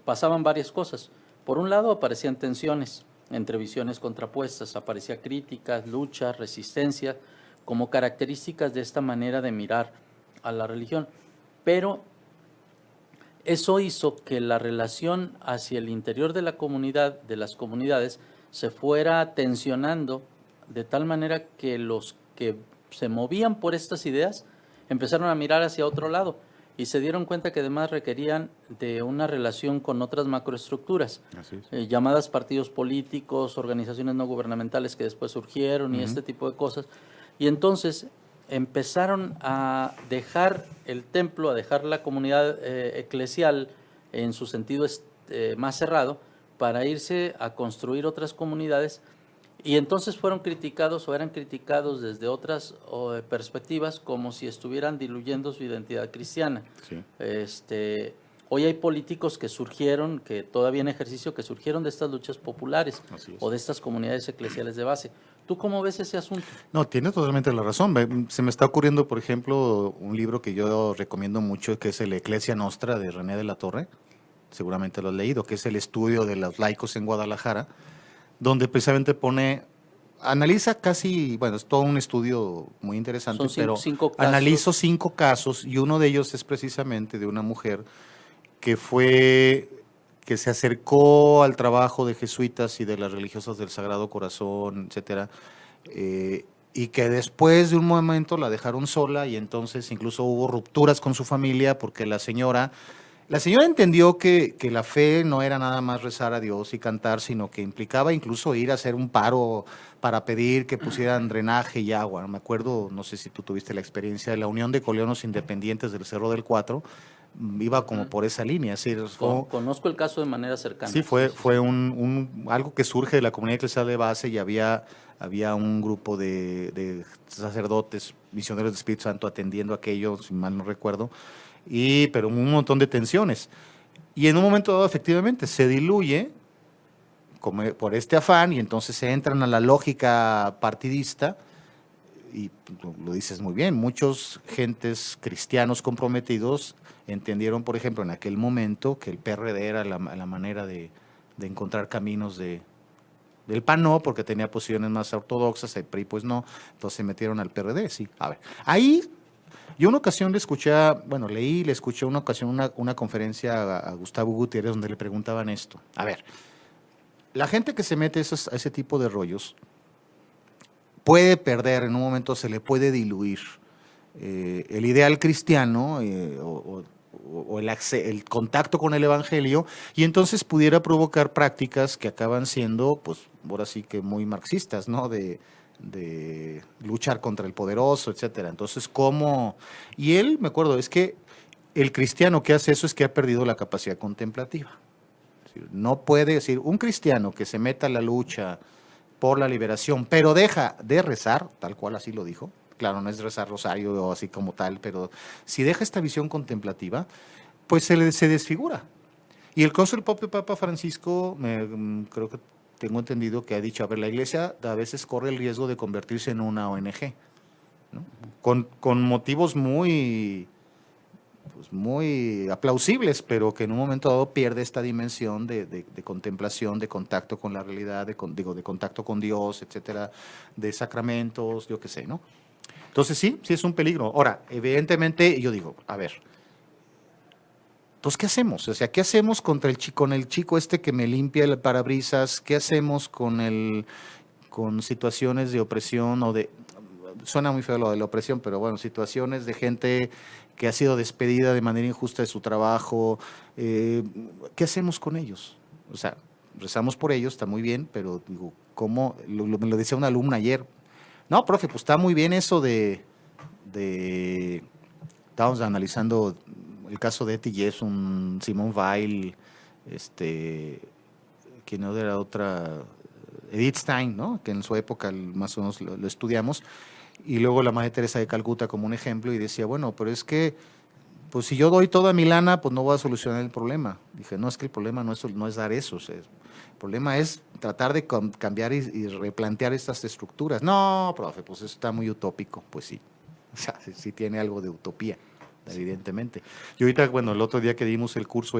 pasaban varias cosas. Por un lado aparecían tensiones entre visiones contrapuestas, aparecía críticas, luchas, resistencia, como características de esta manera de mirar a la religión, pero eso hizo que la relación hacia el interior de la comunidad, de las comunidades, se fuera tensionando de tal manera que los que se movían por estas ideas empezaron a mirar hacia otro lado y se dieron cuenta que además requerían de una relación con otras macroestructuras, llamadas partidos políticos, organizaciones no gubernamentales que después surgieron y este tipo de cosas. Y entonces empezaron a dejar el templo, a dejar la comunidad eclesial en su sentido más cerrado, para irse a construir otras comunidades, y entonces fueron criticados o eran criticados desde otras perspectivas, como si estuvieran diluyendo su identidad cristiana. Sí. Hoy hay políticos que surgieron, que todavía en ejercicio, que surgieron de estas luchas populares o de estas comunidades eclesiales de base. ¿Tú cómo ves ese asunto? No, tiene totalmente la razón. Se me está ocurriendo, por ejemplo, un libro que yo recomiendo mucho, que es el Ecclesia Nostra de René de la Torre. Seguramente lo has leído, que es el estudio de los laicos en Guadalajara, donde precisamente analiza casi, bueno, es todo un estudio muy interesante, Son cinco casos. Analizo 5 casos, y uno de ellos es precisamente de una mujer que se acercó al trabajo de jesuitas y de las religiosas del Sagrado Corazón, etcétera, y que después de un momento la dejaron sola, y entonces incluso hubo rupturas con su familia, porque la señora entendió que la fe no era nada más rezar a Dios y cantar, sino que implicaba incluso ir a hacer un paro para pedir que pusieran drenaje y agua. Me acuerdo, no sé si tú tuviste la experiencia de la Unión de Coleonos Independientes del Cerro del Cuatro, iba como por esa línea. Es decir, Conozco el caso de manera cercana. Sí, fue algo que surge de la comunidad eclesial de base, y había un grupo de sacerdotes, misioneros del Espíritu Santo atendiendo aquello, si mal no recuerdo, pero un montón de tensiones. Y en un momento dado, efectivamente, se diluye por este afán, y entonces se entran a la lógica partidista, y lo dices muy bien, muchos gentes cristianos comprometidos entendieron, por ejemplo, en aquel momento, que el PRD era la manera de encontrar caminos del PAN no, porque tenía posiciones más ortodoxas, el PRI pues no, entonces se metieron al PRD, sí. A ver, ahí yo una ocasión le escuché una ocasión una conferencia a Gustavo Gutiérrez, donde le preguntaban esto. A ver, la gente que se mete a ese tipo de rollos puede perder, en un momento se le puede diluir el ideal cristiano o el contacto con el evangelio, y entonces pudiera provocar prácticas que acaban siendo, pues, ahora sí que muy marxistas, ¿no? De luchar contra el poderoso, etcétera. Entonces, ¿cómo? Y él, me acuerdo, es que el cristiano que hace eso es que ha perdido la capacidad contemplativa. Es decir, no puede decir, un cristiano que se meta a la lucha por la liberación, pero deja de rezar, tal cual así lo dijo. Claro, no es rezar rosario o así como tal, pero si deja esta visión contemplativa, pues se desfigura. Y el propio Papa Francisco, creo que tengo entendido que ha dicho, a ver, la Iglesia a veces corre el riesgo de convertirse en una ONG, ¿no? Con motivos muy aplausibles, pero que en un momento dado pierde esta dimensión de contemplación, de contacto con la realidad, de contacto con Dios, etcétera, de sacramentos, yo qué sé, ¿no? Entonces sí es un peligro. Ahora, evidentemente, yo digo, a ver, entonces, ¿qué hacemos? O sea, ¿qué hacemos con el chico este que me limpia el parabrisas? ¿Qué hacemos con situaciones de opresión suena muy feo lo de la opresión, pero bueno, situaciones de gente que ha sido despedida de manera injusta de su trabajo? ¿Qué hacemos con ellos? O sea, rezamos por ellos, está muy bien, pero digo, ¿cómo? Me lo decía una alumna ayer. No, profe, pues está muy bien eso estábamos analizando el caso de Etty Jepson, Simone Weil, que no era otra, Edith Stein, ¿no? Que en su época más o menos lo estudiamos, y luego la Madre Teresa de Calcuta como un ejemplo, y decía, bueno, pero es que, pues si yo doy toda mi lana, pues no voy a solucionar el problema. Dije, no, es que el problema no es dar eso, o sea, el problema es tratar de cambiar y replantear estas estructuras. No, profe, pues eso está muy utópico. Pues sí, o sea, sí tiene algo de utopía, evidentemente. Y ahorita, bueno, el otro día que dimos el curso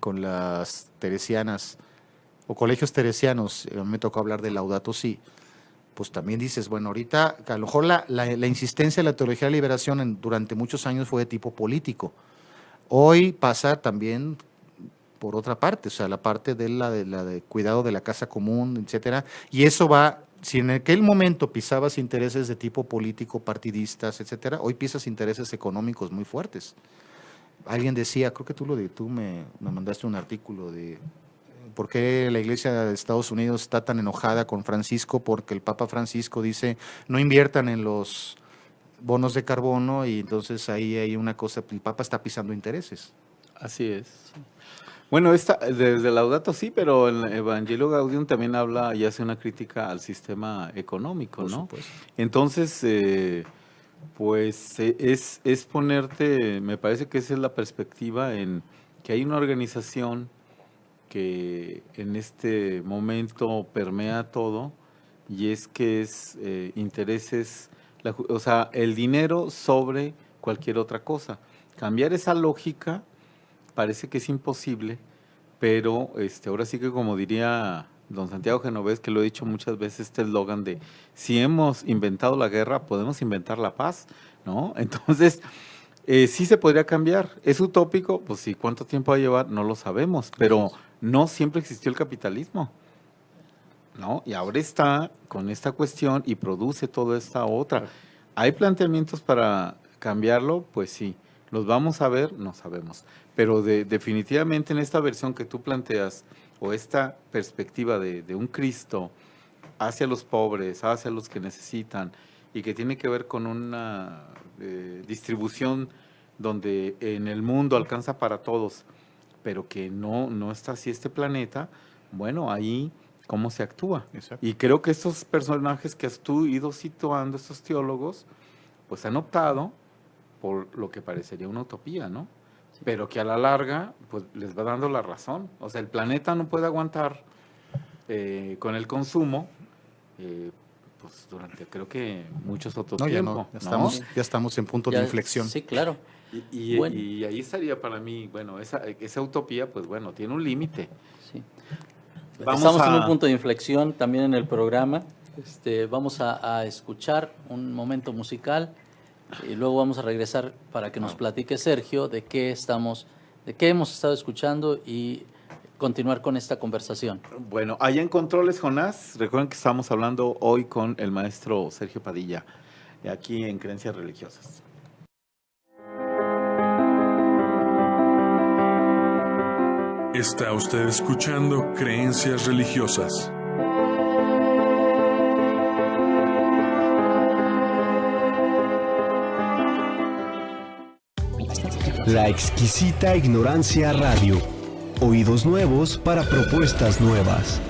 con las teresianas o colegios teresianos, me tocó hablar de Laudato Si, pues también dices, bueno, ahorita a lo mejor la insistencia de la teología de la liberación durante muchos años fue de tipo político. Hoy pasa también por otra parte, o sea, la parte de cuidado de la casa común, etcétera, y eso va, si en aquel momento pisabas intereses de tipo político, partidistas, etcétera, hoy pisas intereses económicos muy fuertes. Alguien decía, creo que tú me mandaste un artículo ¿Por qué la Iglesia de Estados Unidos está tan enojada con Francisco? Porque el Papa Francisco dice, no inviertan en los bonos de carbono, y entonces ahí hay una cosa, el Papa está pisando intereses. Así es. Bueno, desde Laudato sí, pero el Evangelio Gaudium también habla y hace una crítica al sistema económico, Por ¿no? supuesto. Entonces, pues es ponerte, me parece que esa es la perspectiva en que hay una organización que en este momento permea todo, y es que es intereses, o sea, el dinero sobre cualquier otra cosa. Cambiar esa lógica parece que es imposible, pero ahora sí que, como diría don Santiago Genovés, que lo he dicho muchas veces, este eslogan de si hemos inventado la guerra, podemos inventar la paz, ¿no? Entonces, sí se podría cambiar. ¿Es utópico? Pues sí. ¿Cuánto tiempo va a llevar? No lo sabemos, pero no siempre existió el capitalismo, ¿no? Y ahora está con esta cuestión y produce toda esta otra. ¿Hay planteamientos para cambiarlo? Pues sí. ¿Los vamos a ver? No sabemos. Pero definitivamente en esta versión que tú planteas, o esta perspectiva de un Cristo hacia los pobres, hacia los que necesitan, y que tiene que ver con una distribución donde en el mundo alcanza para todos, pero que no está así este planeta, bueno, ahí cómo se actúa. Exacto. Y creo que estos personajes que has tú ido situando, estos teólogos, pues han optado por lo que parecería una utopía, ¿no? Pero que a la larga, pues les va dando la razón. O sea, el planeta no puede aguantar con el consumo, pues durante creo que muchos otro No, tiempo. ya estamos en punto de inflexión. Sí, claro. Bueno. Y ahí estaría para mí, bueno, esa utopía, pues bueno, tiene un límite. Sí. Vamos Estamos en a- un punto de inflexión también en el programa. Vamos a escuchar un momento musical y luego vamos a regresar para que nos platique Sergio de qué hemos estado escuchando y continuar con esta conversación. Bueno, allá en Controles, Jonás, recuerden que estamos hablando hoy con el maestro Sergio Padilla, aquí en Creencias Religiosas. Está usted escuchando Creencias Religiosas. La exquisita ignorancia radio. Oídos nuevos para propuestas nuevas.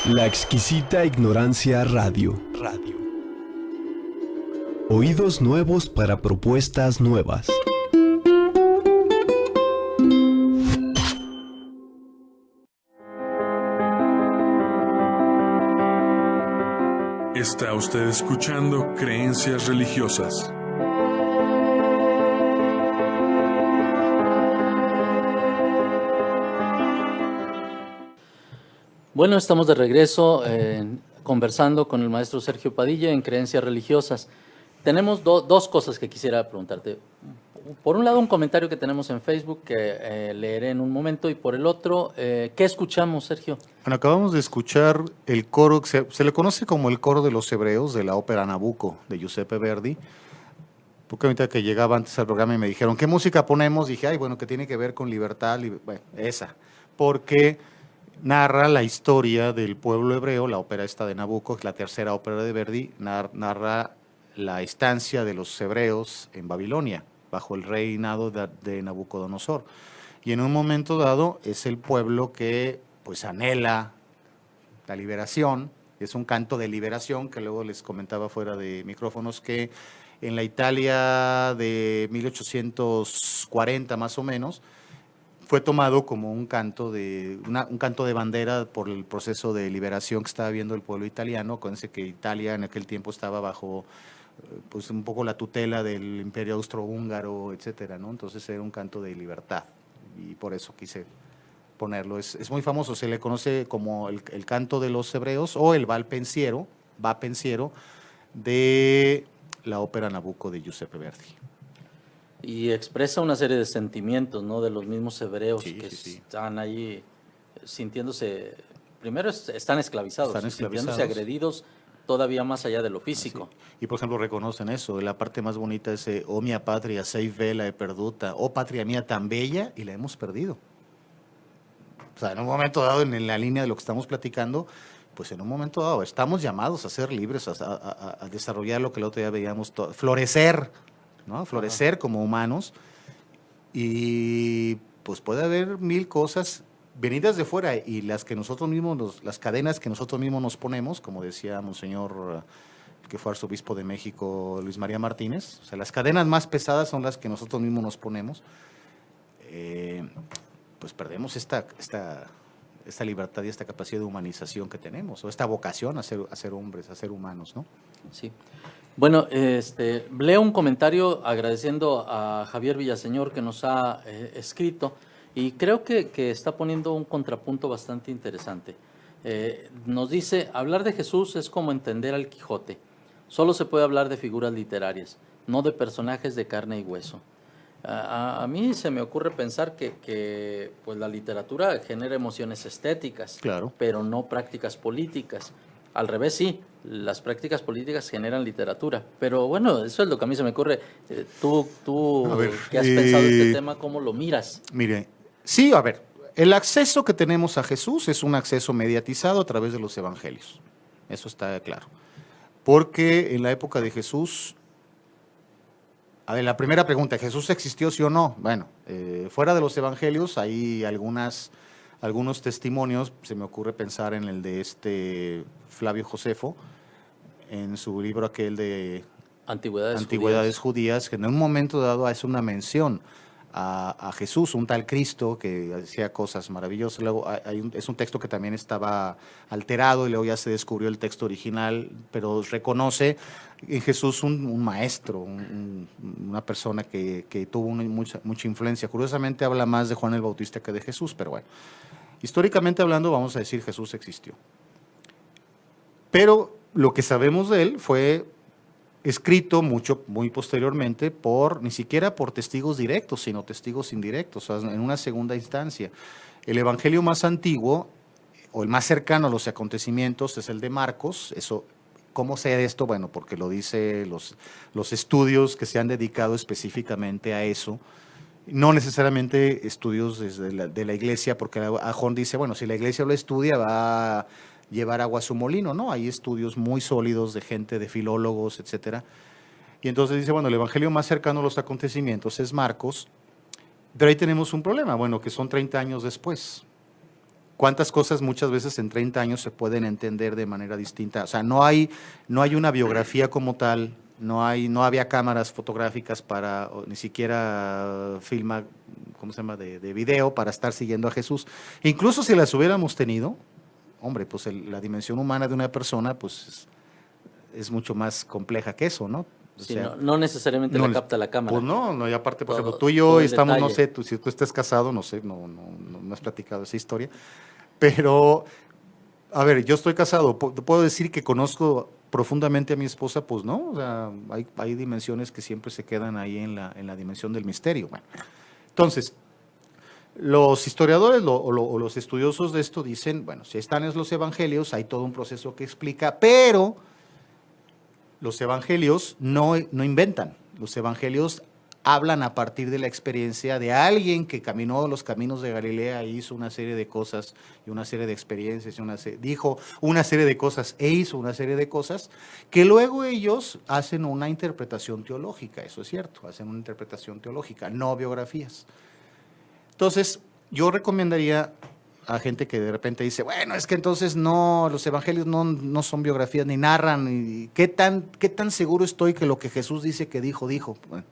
La exquisita ignorancia radio. Oídos nuevos para propuestas nuevas. Está usted escuchando Creencias Religiosas. Bueno, estamos de regreso conversando con el maestro Sergio Padilla en Creencias Religiosas. Tenemos dos cosas que quisiera preguntarte. Por un lado, un comentario que tenemos en Facebook que leeré en un momento, y por el otro, ¿qué escuchamos, Sergio? Bueno, acabamos de escuchar el coro, se le conoce como el coro de los hebreos de la ópera Nabucco de Giuseppe Verdi. Porque ahorita que llegaba antes al programa y me dijeron, ¿qué música ponemos? Dije, ay, bueno, que tiene que ver con libertad, bueno, esa. Porque narra la historia del pueblo hebreo, la ópera esta de Nabucco, la tercera ópera de Verdi, narra la estancia de los hebreos en Babilonia, bajo el reinado de Nabucodonosor. Y en un momento dado es el pueblo que pues anhela la liberación, es un canto de liberación que luego les comentaba fuera de micrófonos que en la Italia de 1840 más o menos fue tomado como un canto de bandera por el proceso de liberación que estaba viendo el pueblo italiano. Acuérdense que Italia en aquel tiempo estaba bajo pues un poco la tutela del Imperio Austrohúngaro, etcétera, ¿no? Entonces era un canto de libertad y por eso quise ponerlo. Es muy famoso, se le conoce como el canto de los hebreos o el va pensiero de la ópera Nabucco de Giuseppe Verdi. Y expresa una serie de sentimientos, ¿no?, de los mismos hebreos Sí, que sí. están ahí sintiéndose, primero están esclavizados, sintiéndose agredidos todavía más allá de lo físico. Sí. Y por ejemplo reconocen eso, la parte más bonita es, oh mia patria, sei vela e perduta, oh patria mía tan bella y la hemos perdido. O sea, en un momento dado, en la línea de lo que estamos platicando, pues en un momento dado estamos llamados a ser libres, a desarrollar lo que el otro día veíamos, florecer, ¿no? Florecer como humanos, y pues puede haber mil cosas venidas de fuera y las que nosotros mismos, las cadenas que nosotros mismos nos ponemos, como decía Monseñor, que fue arzobispo de México, Luis María Martínez, o sea, las cadenas más pesadas son las que nosotros mismos nos ponemos, pues perdemos esta libertad y esta capacidad de humanización que tenemos, o esta vocación a ser hombres, a ser humanos, ¿no? Sí. Bueno, leo un comentario agradeciendo a Javier Villaseñor que nos ha escrito, y creo que está poniendo un contrapunto bastante interesante. Nos dice, hablar de Jesús es como entender al Quijote. Solo se puede hablar de figuras literarias, no de personajes de carne y hueso. A mí se me ocurre pensar que pues la literatura genera emociones estéticas, Claro. pero no prácticas políticas. Al revés, sí, las prácticas políticas generan literatura. Pero bueno, eso es lo que a mí se me ocurre. Tú A ver, que has pensado este tema, ¿cómo lo miras? Mire, sí, a ver, el acceso que tenemos a Jesús es un acceso mediatizado a través de los evangelios. Eso está claro. Porque en la época de Jesús, a ver, la primera pregunta, ¿Jesús existió, sí o no? Bueno, fuera de los evangelios hay algunos testimonios, se me ocurre pensar en el de Flavio Josefo, en su libro aquel de Antigüedades Judías, que en un momento dado hace una mención a Jesús, un tal Cristo que hacía cosas maravillosas. Luego es un texto que también estaba alterado y luego ya se descubrió el texto original, pero reconoce en Jesús un maestro, una persona que tuvo mucha influencia. Curiosamente habla más de Juan el Bautista que de Jesús, pero bueno, históricamente hablando vamos a decir Jesús existió. Pero lo que sabemos de él fue escrito muy posteriormente ni siquiera por testigos directos, sino testigos indirectos, o sea, en una segunda instancia. El evangelio más antiguo, o el más cercano a los acontecimientos, es el de Marcos. ¿Cómo sé esto? Bueno, porque lo dice los estudios que se han dedicado específicamente a eso, no necesariamente estudios de la iglesia, porque Ajón dice, bueno, si la iglesia lo estudia va a llevar agua a su molino, ¿no? Hay estudios muy sólidos de gente, de filólogos, etcétera. Y entonces dice, bueno, el evangelio más cercano a los acontecimientos es Marcos, pero ahí tenemos un problema, bueno, que son 30 años después. cuántas cosas muchas veces en 30 años se pueden entender de manera distinta. O sea, no hay una biografía como tal, no había cámaras fotográficas o ni siquiera ¿cómo se llama?, de video para estar siguiendo a Jesús. Incluso si las hubiéramos tenido, hombre, pues la dimensión humana de una persona, pues es mucho más compleja que eso, ¿no? O Sí, sea, no necesariamente la capta la cámara. Pues no, y aparte, por Todo- ejemplo, tú y todo yo en estamos, no detalle. sé, si tú estás casado, no sé, no has platicado esa historia, pero, a ver, yo estoy casado, ¿te puedo decir que conozco profundamente a mi esposa? Pues no, o sea, hay dimensiones que siempre se quedan ahí en la dimensión del misterio. Bueno, entonces, los historiadores o los estudiosos de esto dicen, bueno, si están en los evangelios, hay todo un proceso que explica, pero los evangelios no inventan, los evangelios hablan a partir de la experiencia de alguien que caminó los caminos de Galilea e hizo una serie de cosas y una serie de experiencias, dijo una serie de cosas e hizo una serie de cosas, que luego ellos hacen una interpretación teológica, eso es cierto, hacen una interpretación teológica, no biografías. Entonces, yo recomendaría a gente que de repente dice, bueno, es que entonces no, los evangelios no son biografías ni narran, y ¿qué tan seguro estoy que lo que Jesús dice que dijo? Bueno,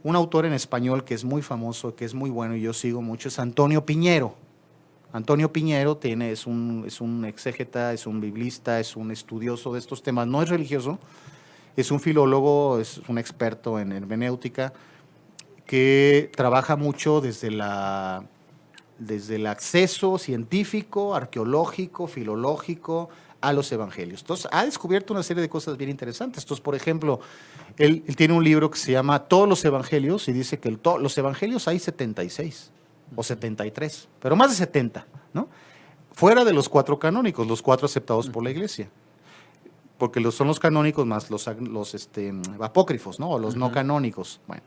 un autor en español que es muy famoso, que es muy bueno y yo sigo mucho, es Antonio Piñero. Antonio Piñero es un exégeta, es un biblista, es un estudioso de estos temas, no es religioso, es un filólogo, es un experto en hermenéutica, que trabaja mucho desde el acceso científico, arqueológico, filológico a los evangelios. Entonces, ha descubierto una serie de cosas bien interesantes. Entonces, por ejemplo, él tiene un libro que se llama Todos los evangelios y dice que los evangelios hay 76 o 73, pero más de 70, ¿no? Fuera de los 4 canónicos, los 4 aceptados por la iglesia. Porque son los canónicos más los apócrifos, ¿no? O los no canónicos. Bueno.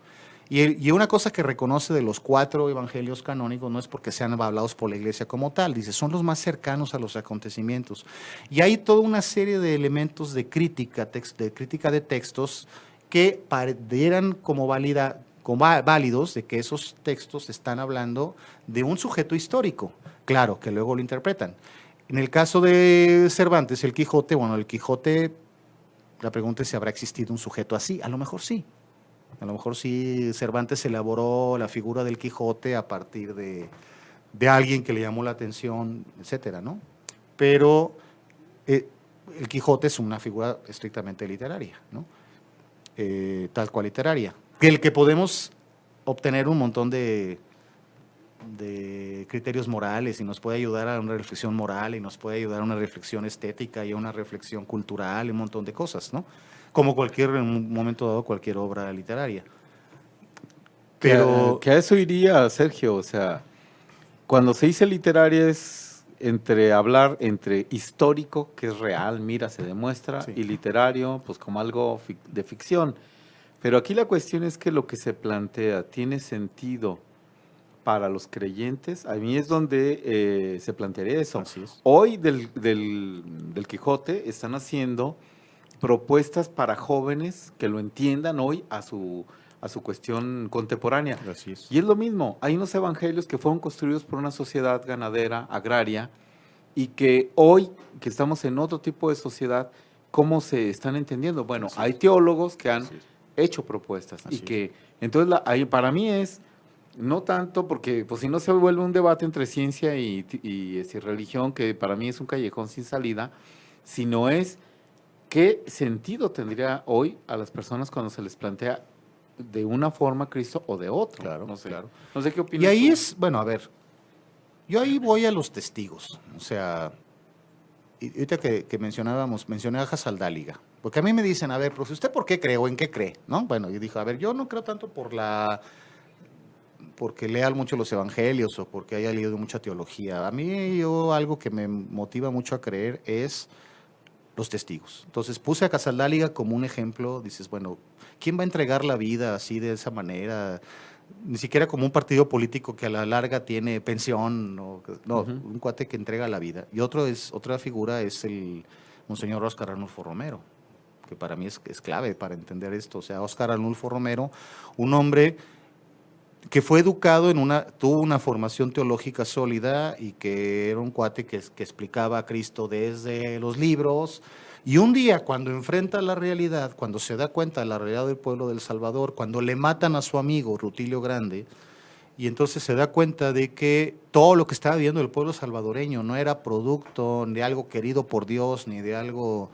Y una cosa que reconoce de los 4 evangelios canónicos no es porque sean hablados por la iglesia como tal, dice, son los más cercanos a los acontecimientos. Y hay toda una serie de elementos de crítica de textos que dieran como válidos de que esos textos están hablando de un sujeto histórico, claro, que luego lo interpretan. En el caso de Cervantes, el Quijote, la pregunta es si habrá existido un sujeto así, a lo mejor sí. A lo mejor sí Cervantes elaboró la figura del Quijote a partir de alguien que le llamó la atención, etcétera, ¿no? Pero el Quijote es una figura estrictamente literaria, ¿no? Tal cual literaria. El que podemos obtener un montón de criterios morales y nos puede ayudar a una reflexión moral y nos puede ayudar a una reflexión estética y a una reflexión cultural y un montón de cosas, ¿no? Como en un momento dado, cualquier obra literaria. Pero Que a eso iría, Sergio, o sea, cuando se dice literaria es hablar entre histórico, que es real, mira, se demuestra, Sí. y literario, pues como algo de ficción. Pero aquí la cuestión es que lo que se plantea tiene sentido para los creyentes. A mí es donde se plantearía eso. Así es. Hoy del Quijote están haciendo propuestas para jóvenes que lo entiendan hoy a su cuestión contemporánea. Así es. Y es lo mismo, hay unos evangelios que fueron construidos por una sociedad ganadera, agraria, y que hoy, que estamos en otro tipo de sociedad, ¿cómo se están entendiendo? Bueno, Así hay es. teólogos que han Así es. hecho propuestas Así y que, entonces, ahí para mí es, no tanto, porque pues si no se vuelve un debate entre ciencia y religión, que para mí es un callejón sin salida, sino es qué sentido tendría hoy a las personas cuando se les plantea de una forma Cristo o de otra. Claro, no sé, claro. No sé qué opinas Y ahí tú. bueno, a ver, yo ahí voy a los testigos, o sea, y ahorita que mencioné a Hasaldáliga, porque a mí me dicen, a ver, profe, ¿usted por qué cree o en qué cree? ¿No? Bueno, yo dije, a ver, yo no creo tanto porque lea mucho los evangelios o porque haya leído mucha teología. A mí algo que me motiva mucho a creer es los testigos. Entonces puse a Hasaldáliga como un ejemplo, dices, bueno, ¿quién va a entregar la vida así de esa manera? Ni siquiera como un partido político que a la larga tiene pensión, no, un cuate que entrega la vida. Y otra figura es el Monseñor Óscar Arnulfo Romero, que para mí es clave para entender esto. O sea, Óscar Arnulfo Romero, un hombre que fue educado tuvo una formación teológica sólida y que era un cuate que explicaba a Cristo desde los libros. Y un día, cuando enfrenta la realidad, cuando se da cuenta de la realidad del pueblo del Salvador, cuando le matan a su amigo Rutilio Grande, y entonces se da cuenta de que todo lo que estaba viviendo el pueblo salvadoreño no era producto de algo querido por Dios, ni de algo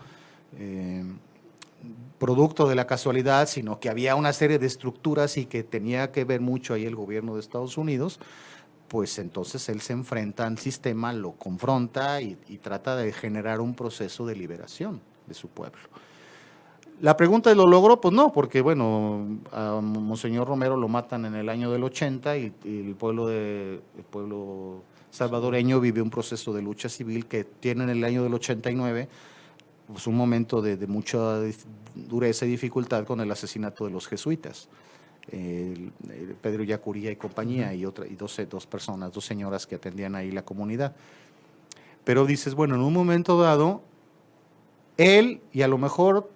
producto de la casualidad, sino que había una serie de estructuras y que tenía que ver mucho ahí el gobierno de Estados Unidos, pues entonces él se enfrenta al sistema, lo confronta y trata de generar un proceso de liberación de su pueblo. La pregunta de lo logró, pues no, porque bueno, a Monseñor Romero lo matan en el año del 80 y el pueblo salvadoreño vive un proceso de lucha civil que tiene en el año del 89 pues un momento de mucha dureza y dificultad con el asesinato de los jesuitas. Pedro Yacuría y compañía, y dos personas, dos señoras que atendían ahí la comunidad. Pero dices, bueno, en un momento dado, él y a lo mejor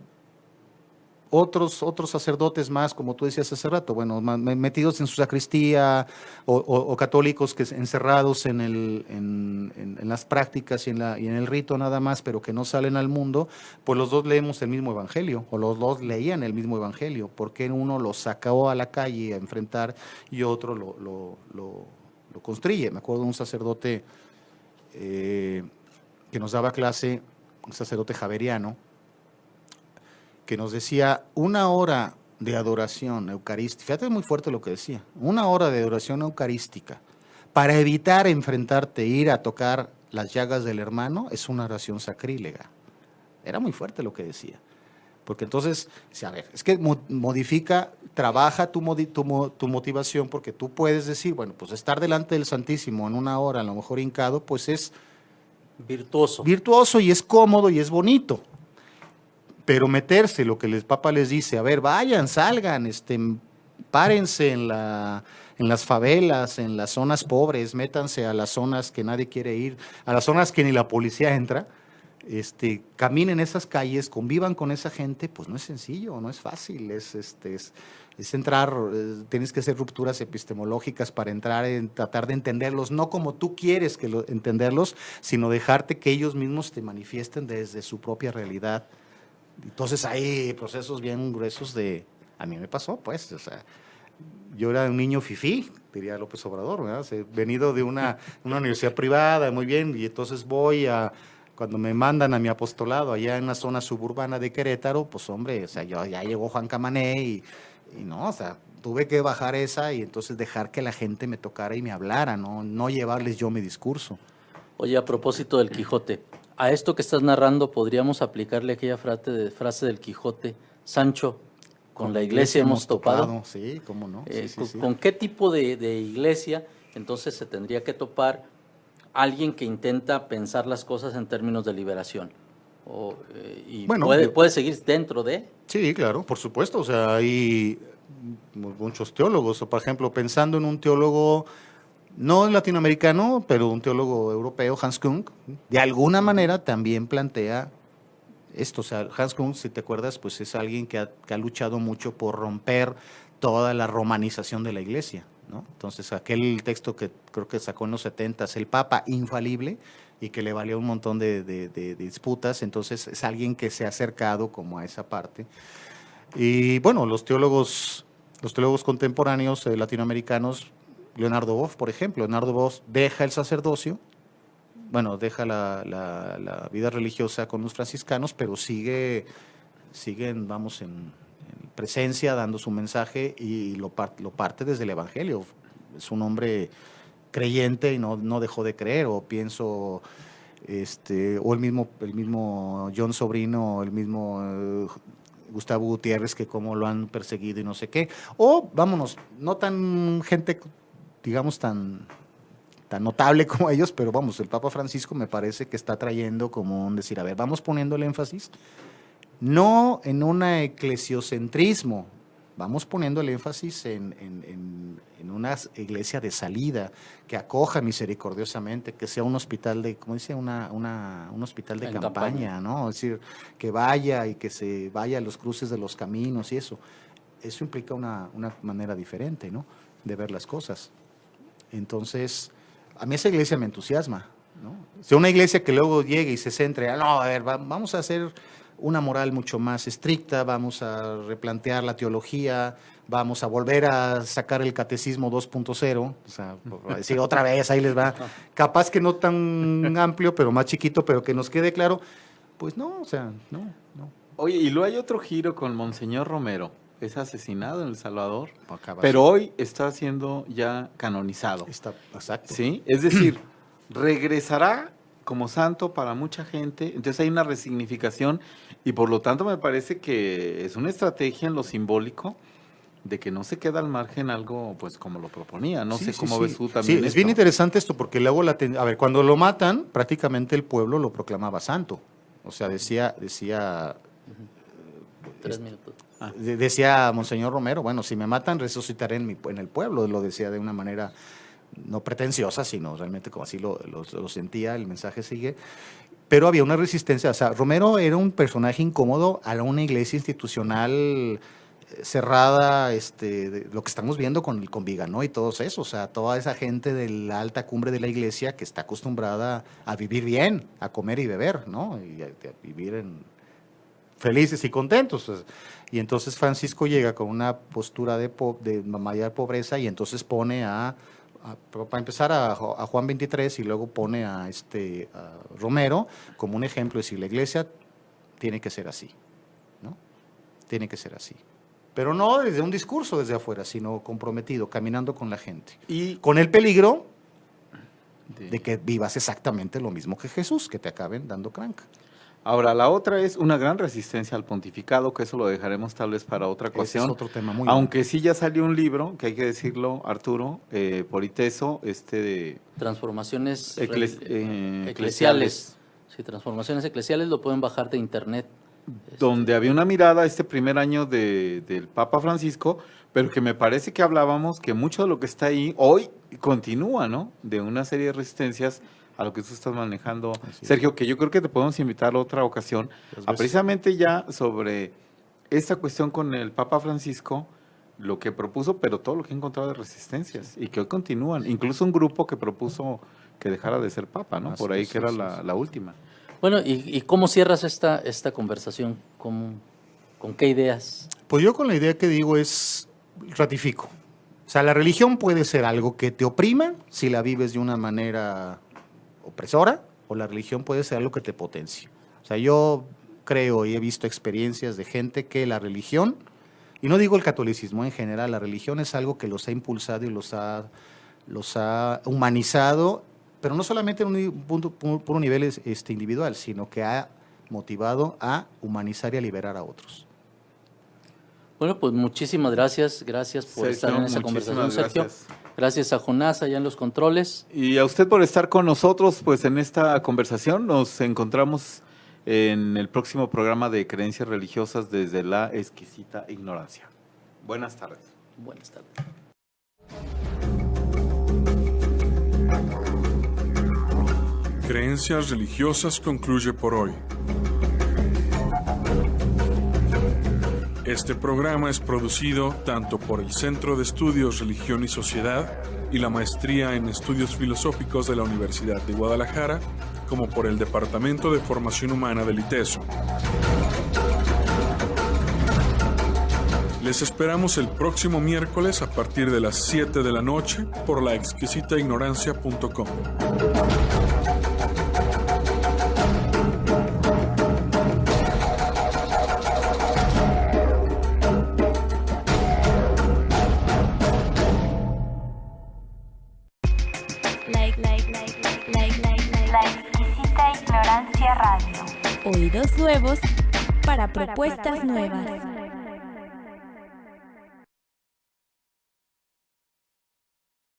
otros sacerdotes más, como tú decías hace rato, bueno, metidos en su sacristía o católicos que encerrados en las prácticas y en el rito nada más, pero que no salen al mundo, pues los dos leemos el mismo evangelio, o los dos leían el mismo evangelio, porque uno lo sacó a la calle a enfrentar y otro lo construye. Me acuerdo de un sacerdote que nos daba clase, un sacerdote javeriano, que nos decía 1 hora de adoración eucarística. Fíjate muy fuerte lo que decía. 1 hora de adoración eucarística para evitar enfrentarte, ir a tocar las llagas del hermano, es una oración sacrílega. Era muy fuerte lo que decía. Porque entonces, a ver, es que trabaja tu motivación, porque tú puedes decir, bueno, pues estar delante del Santísimo en 1 hora, a lo mejor hincado, pues es virtuoso y es cómodo y es bonito. Pero meterse, lo que el Papa les dice, a ver, vayan, salgan, párense en las favelas, en las zonas pobres, métanse a las zonas que nadie quiere ir, a las zonas que ni la policía entra, caminen esas calles, convivan con esa gente, pues no es sencillo, no es fácil, es entrar, tienes que hacer rupturas epistemológicas para entrar en tratar de entenderlos, no como tú quieres entenderlos, sino dejarte que ellos mismos te manifiesten desde su propia realidad. Entonces hay procesos bien gruesos a mí me pasó, pues, o sea, yo era un niño fifí, diría López Obrador, ¿verdad? O sea, venido de una universidad privada, muy bien, y entonces cuando me mandan a mi apostolado allá en la zona suburbana de Querétaro, pues hombre, o sea, ya llegó Juan Camané y no, o sea, tuve que bajar esa y entonces dejar que la gente me tocara y me hablara, no llevarles yo mi discurso. Oye, a propósito del Quijote, a esto que estás narrando podríamos aplicarle aquella frase del Quijote, Sancho, con la iglesia hemos topado. Sí, cómo no. Sí. ¿Con qué tipo de iglesia entonces se tendría que topar alguien que intenta pensar las cosas en términos de liberación? ¿Puede seguir dentro de? Sí, claro, por supuesto. O sea, hay muchos teólogos. O, por ejemplo, pensando en un teólogo no latinoamericano, pero un teólogo europeo, Hans Kung, de alguna manera también plantea esto. O sea, Hans Kung, si te acuerdas, pues es alguien que ha luchado mucho por romper toda la romanización de la iglesia, ¿no? Entonces, aquel texto que creo que sacó en los 70s, el Papa infalible, y que le valió un montón de disputas, entonces es alguien que se ha acercado como a esa parte. Y bueno, los teólogos contemporáneos latinoamericanos, Leonardo Boff, por ejemplo. Leonardo Boff deja el sacerdocio, deja la vida religiosa con los franciscanos, pero siguen, vamos, en presencia, dando su mensaje y lo parte desde el Evangelio. Es un hombre creyente y no dejó de creer, o pienso, o el mismo John Sobrino, el mismo Gustavo Gutiérrez, que cómo lo han perseguido y no sé qué. O, vámonos, no tan gente, digamos, tan notable como ellos, pero vamos, el Papa Francisco me parece que está trayendo como un decir, a ver, vamos poniendo el énfasis, no en un eclesiocentrismo, vamos poniendo el énfasis en una iglesia de salida, que acoja misericordiosamente, que sea un hospital de, ¿cómo dice? un hospital de campaña, ¿no? Es decir, que vaya y que se vaya a los cruces de los caminos y eso. Eso implica una manera diferente, ¿no? de ver las cosas. Entonces, a mí esa iglesia me entusiasma, ¿no? Si una iglesia que luego llegue y se centre, no, a ver, vamos a hacer una moral mucho más estricta, vamos a replantear la teología, vamos a volver a sacar el catecismo 2.0, o sea, por decir otra vez, ahí les va, capaz que no tan amplio, pero más chiquito, pero que nos quede claro, pues no, o sea, no. Oye, y luego hay otro giro con Monseñor Romero. Es asesinado en El Salvador, Acaba pero así. hoy está siendo ya canonizado. Exacto. ¿Sí? Es decir, regresará como santo para mucha gente. Entonces hay una resignificación y por lo tanto me parece que es una estrategia en lo simbólico de que no se queda al margen algo pues como lo proponía. No Sí, sé sí, cómo sí. ves tú también. Sí, es esto. bien interesante esto porque luego, a ver, cuando lo matan, prácticamente el pueblo lo proclamaba santo. O sea, decía 3 minutos. decía Monseñor Romero, bueno, si me matan, resucitaré en el pueblo. Lo decía de una manera no pretenciosa, sino realmente como así lo sentía, el mensaje sigue. Pero había una resistencia. O sea, Romero era un personaje incómodo a una iglesia institucional cerrada, de lo que estamos viendo con Viganó y todos eso. O sea, toda esa gente de la alta cumbre de la iglesia que está acostumbrada a vivir bien, a comer y beber, ¿no? Y a vivir felices y contentos. Y entonces Francisco llega con una postura de mayor pobreza y entonces pone para empezar a Juan 23 y luego pone a Romero como un ejemplo, es decir, la iglesia tiene que ser así, ¿no? Tiene que ser así. Pero no desde un discurso desde afuera, sino comprometido, caminando con la gente. Y Con el peligro de que vivas exactamente lo mismo que Jesús, que te acaben dando cranca. ahora la otra es una gran resistencia al pontificado, que eso lo dejaremos tal vez para otra Ese ocasión. es otro tema muy Aunque sí ya salió un libro, que hay que decirlo, Arturo, por ITESO, de Transformaciones eclesiales. eclesiales. Sí, transformaciones eclesiales lo pueden bajar de internet. Donde había una mirada este primer año del Papa Francisco, pero que me parece que hablábamos que mucho de lo que está ahí hoy continúa, ¿no? De una serie de resistencias a lo que tú estás manejando, Sergio, que yo creo que te podemos invitar a otra ocasión, a precisamente ya sobre esta cuestión con el Papa Francisco, lo que propuso, pero todo lo que ha encontrado de resistencias y que hoy continúan. Incluso un grupo que propuso que dejara de ser Papa, ¿no? Por ahí que era la última. Bueno, ¿y cómo cierras esta conversación? ¿Con qué ideas? Pues yo con la idea que digo ratifico. O sea, la religión puede ser algo que te oprima si la vives de una manera opresora, o la religión puede ser algo que te potencie. O sea, yo creo y he visto experiencias de gente que la religión, y no digo el catolicismo en general, la religión es algo que los ha impulsado y los ha humanizado, pero no solamente en por un nivel individual, sino que ha motivado a humanizar y a liberar a otros. Bueno, pues muchísimas gracias. Gracias por estar en esa conversación, Sergio. Gracias. Gracias a Jonás allá en los controles. Y a usted por estar con nosotros, pues en esta conversación. Nos encontramos en el próximo programa de Creencias Religiosas desde la exquisita ignorancia. Buenas tardes. Buenas tardes. Creencias Religiosas concluye por hoy. Este programa es producido tanto por el Centro de Estudios Religión y Sociedad y la Maestría en Estudios Filosóficos de la Universidad de Guadalajara, como por el Departamento de Formación Humana del ITESO. Les esperamos el próximo miércoles a partir de las 7 de la noche por laexquisitaignorancia.com. La Exquisita Ignorancia Radio. Oídos nuevos para propuestas nuevas.